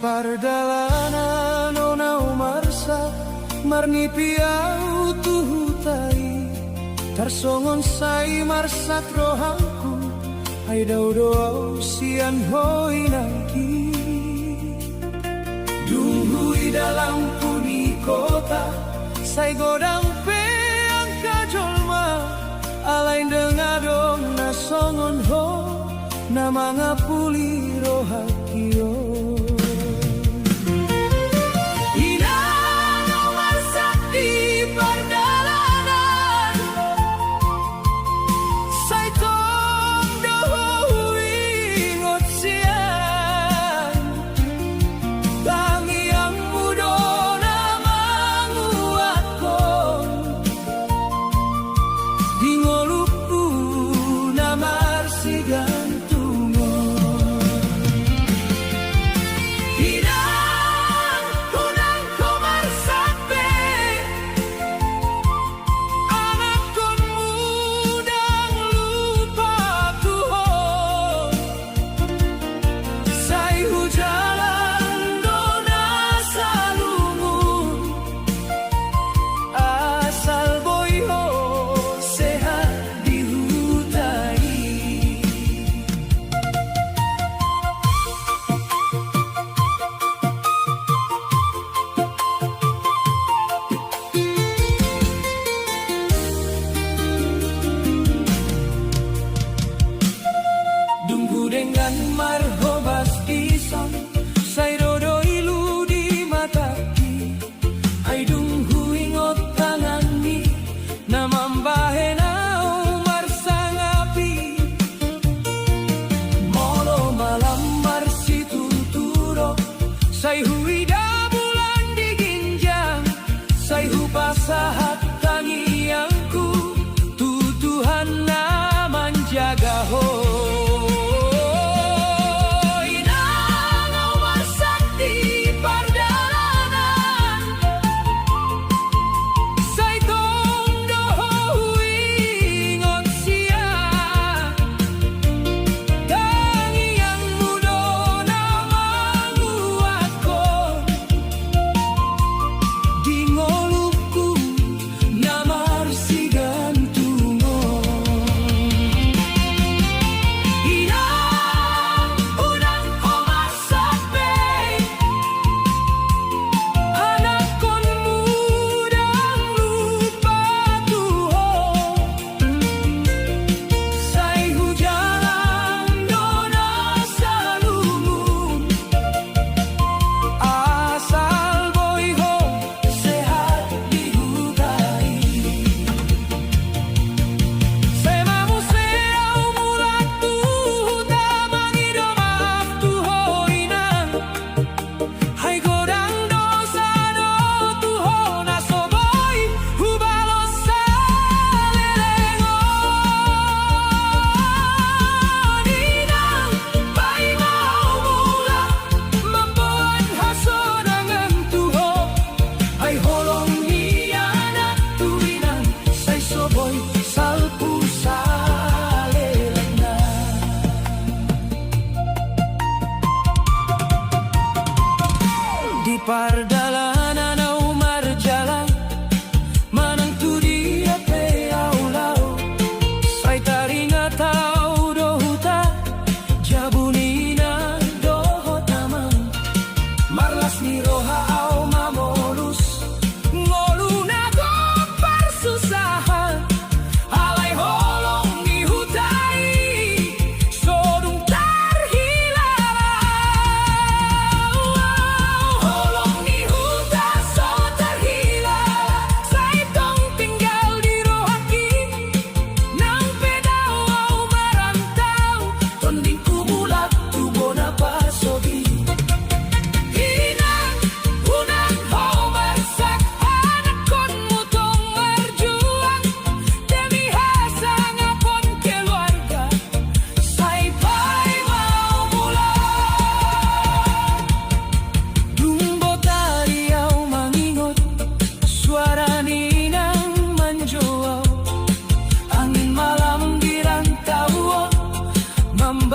pardalanan onau marsa marni piau tuhutai tarsongon sai marsat rohangku ai daudau sian hoi nangki dunghui dalam puni kota sai godang peang kajolma alain dengadong nasongon ho nama ngapuli rohakio dengan marhobas pisang sai dodo ilu di mataki ai dunghu ingot tangani namambahe nau marsang api molo malam marsi tuturo sai huida bulan di ginjang sai hu pasahat tangiangku tutuhan na menjaga ho pardalanan au marjalan manang tu dia pe au lau sai taringa tau dohuta jabunina dohot namang marlas ni roha au mamolus ngoluna gopar susahan alai holong ni hutai sodung tarhila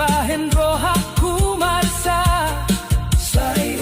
Bahen rohaku marsa sai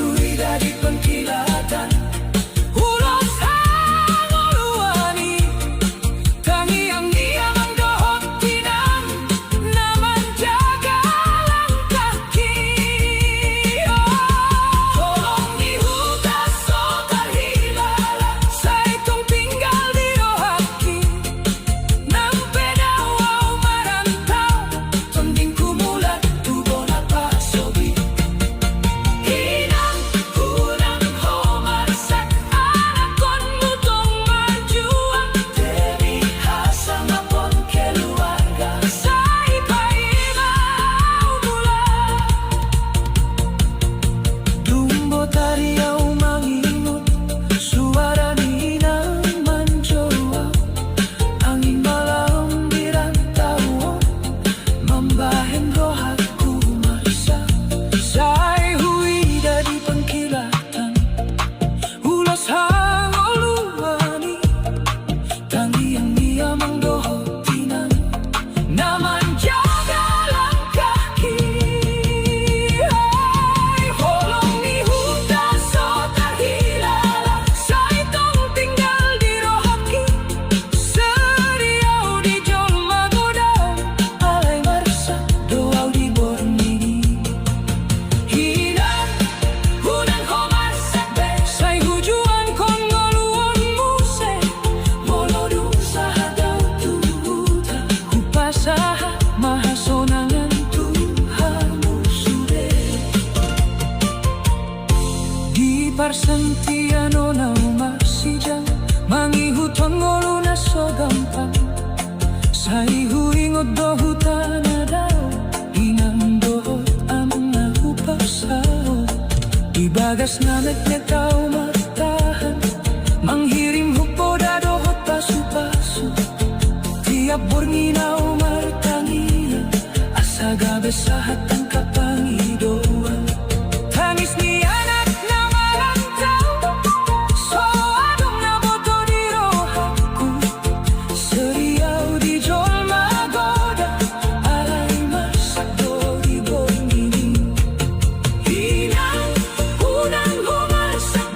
Marsantiano na umarsijang mangihuton ngolo na so gampang sa ihuingod do hutana daw inang doot ang mga upasao ibagas na nagnyataw matahan manghirim hukbo da doot pasu-pasu tiap bornginaw martangiyan asa gabi sa hatang kapangidoan tangis ni anak na malantaw so adong na boto di rohaku seriaw di jol magoda alay marsakdo di borngini hinang unang humasak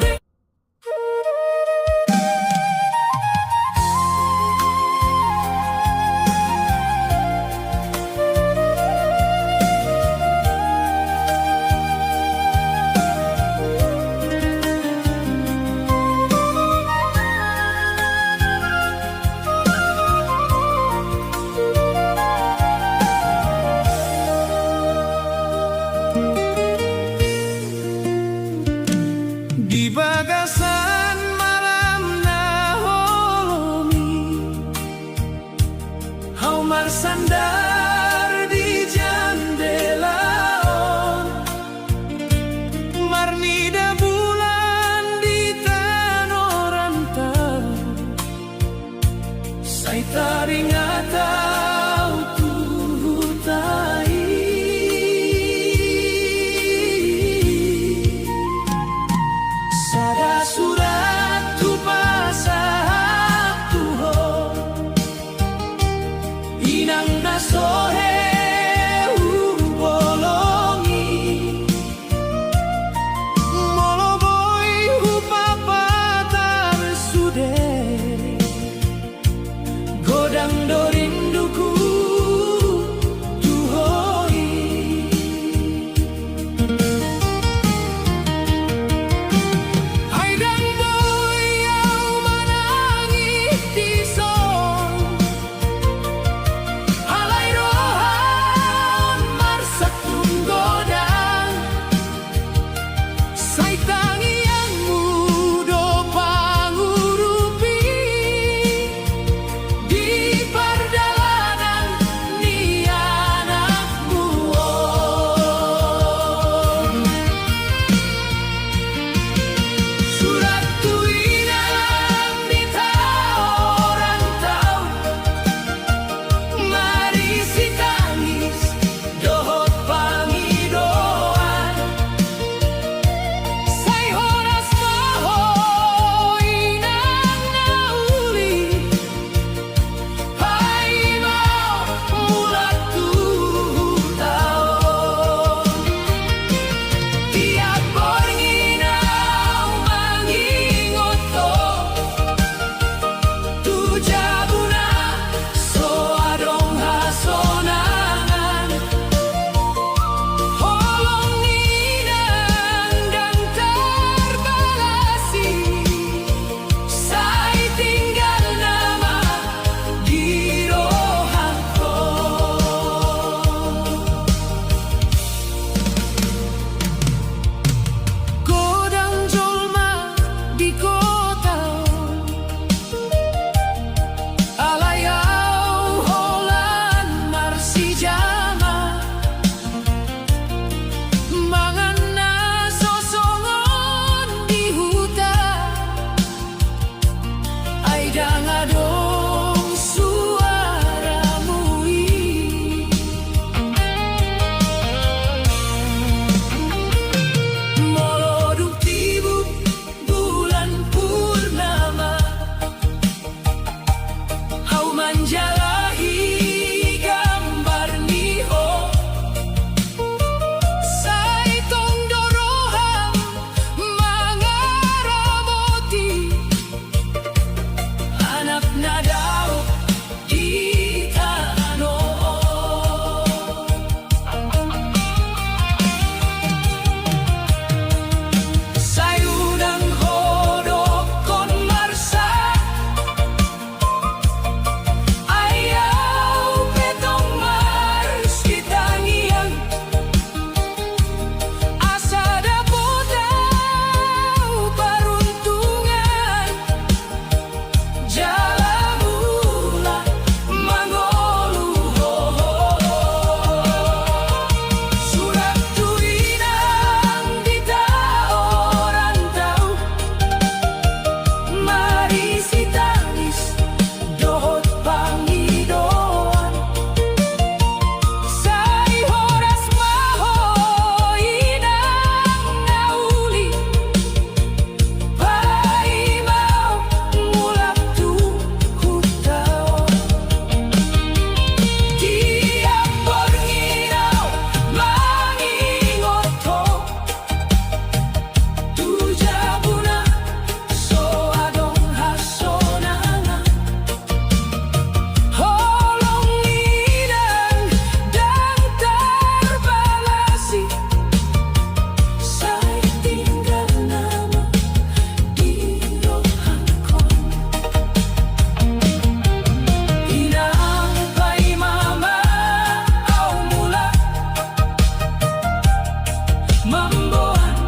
membuat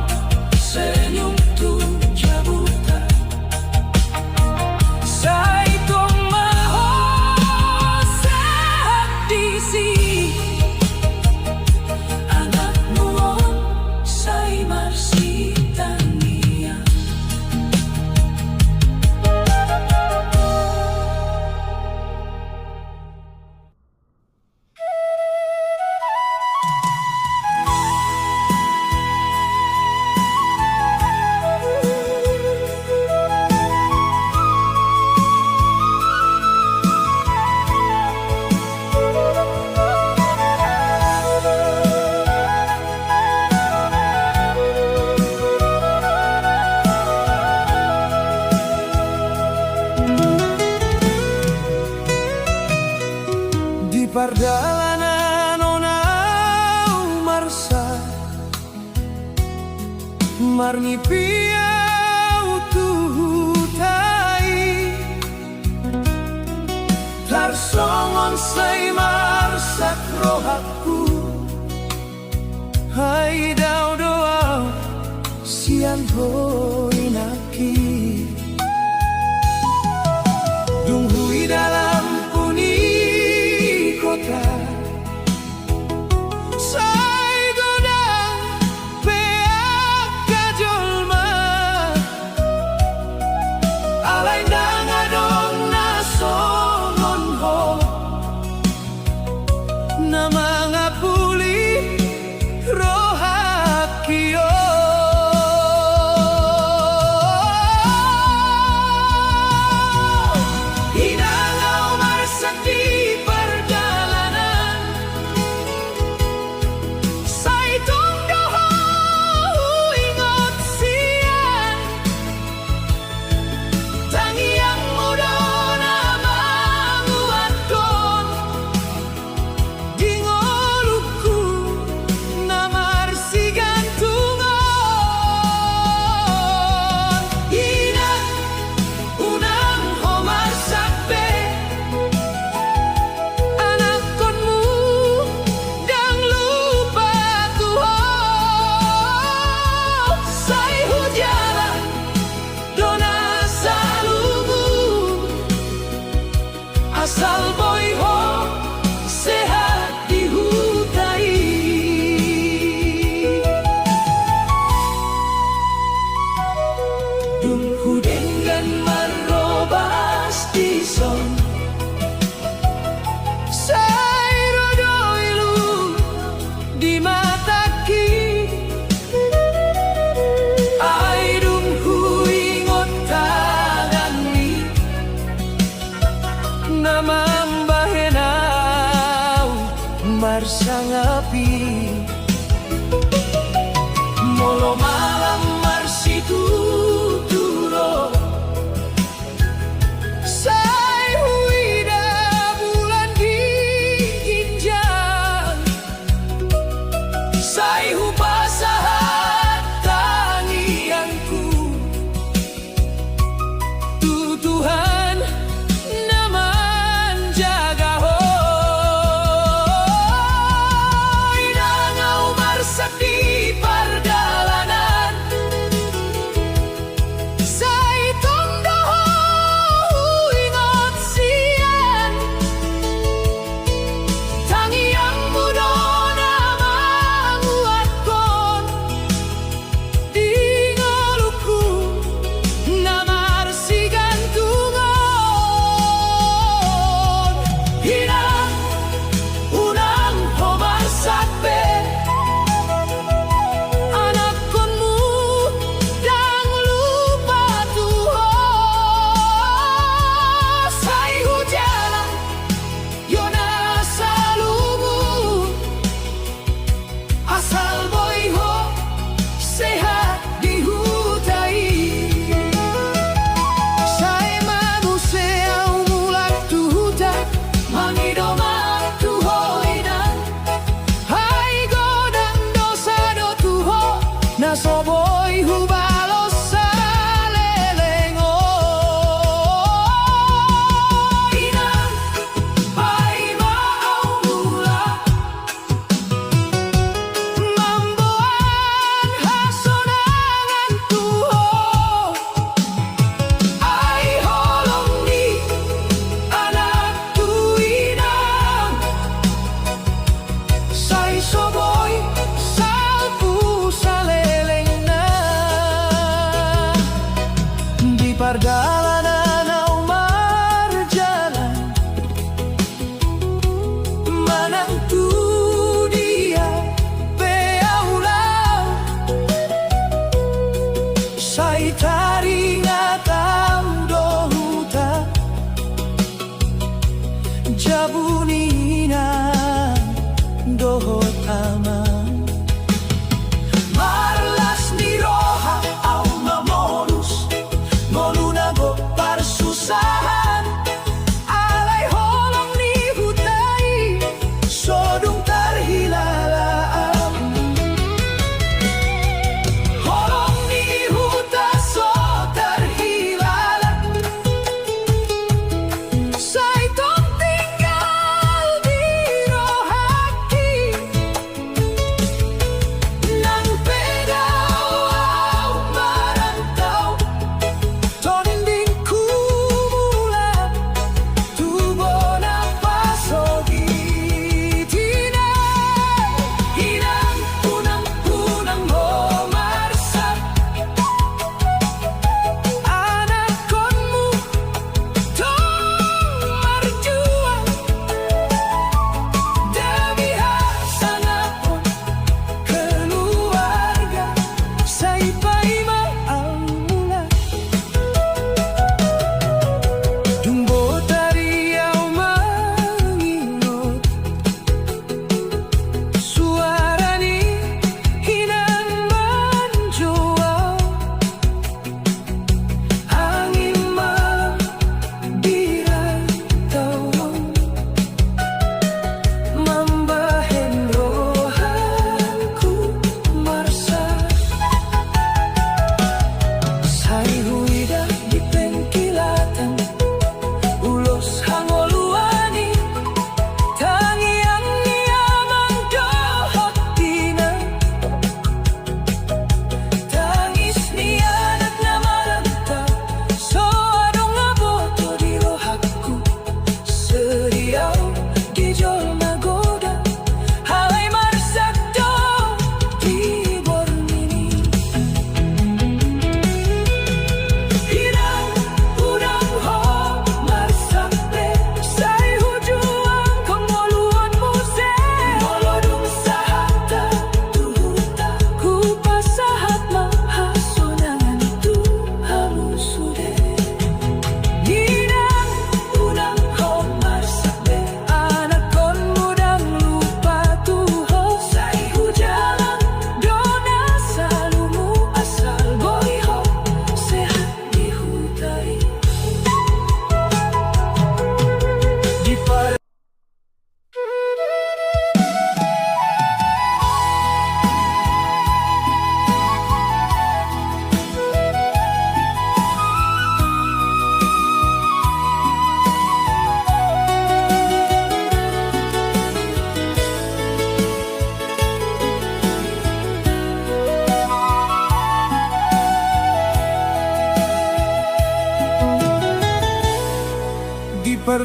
senyum tuja buta. Sa itong sehat di si anak nuon say marsita niya. Di pardalanan onau marsa marni piau tuhutai tarsongon say marsak rohaku hai dau doau sian hoinaki dunghui dalam say godang peak kajolma alay nang adong nasongon ho na mga puli rohakio.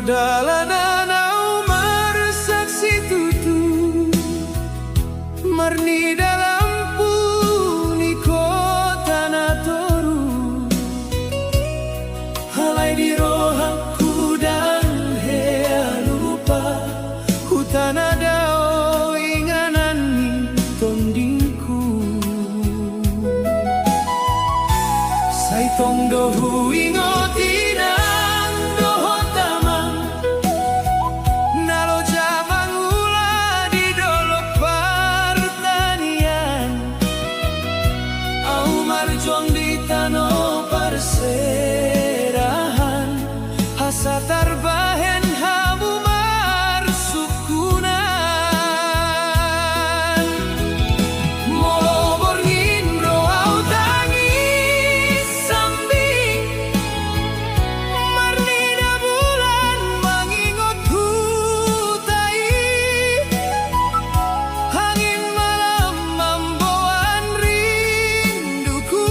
Dalanan au marsaksi tutu marni dalam puni kota na toru halai di rohaku dan hea lupa hutana dao inganan ni tondingku sai tong dohu ingotina juang di tanah perserahan hasa tarbahen hamu marsukunan molo borgin roau tangis sambing marnida bulan mengingat hutai angin malam membawan rinduku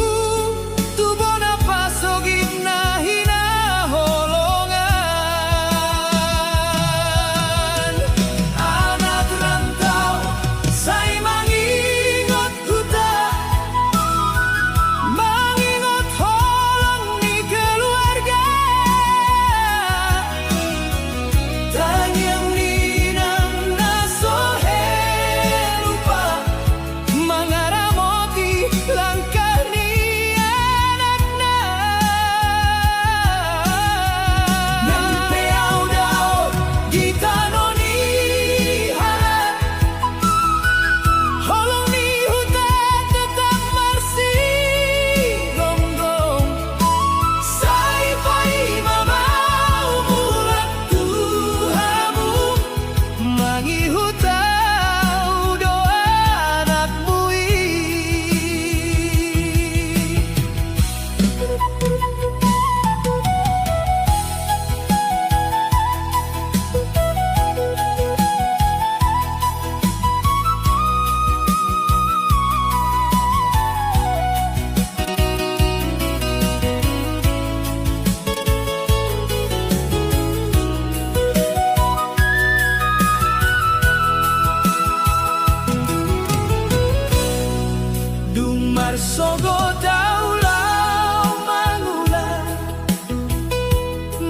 Sogo daulau mangulan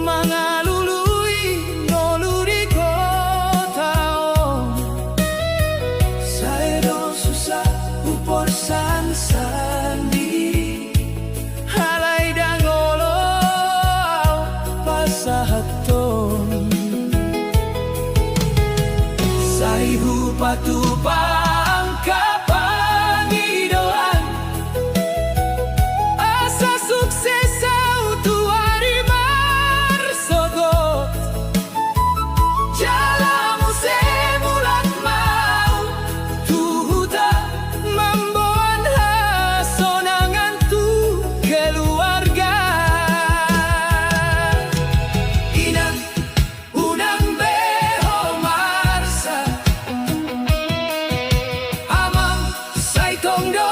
mangalului noluri kotao saedo susah upor sandi halai dangolo pasahaton saibu patupa Tong do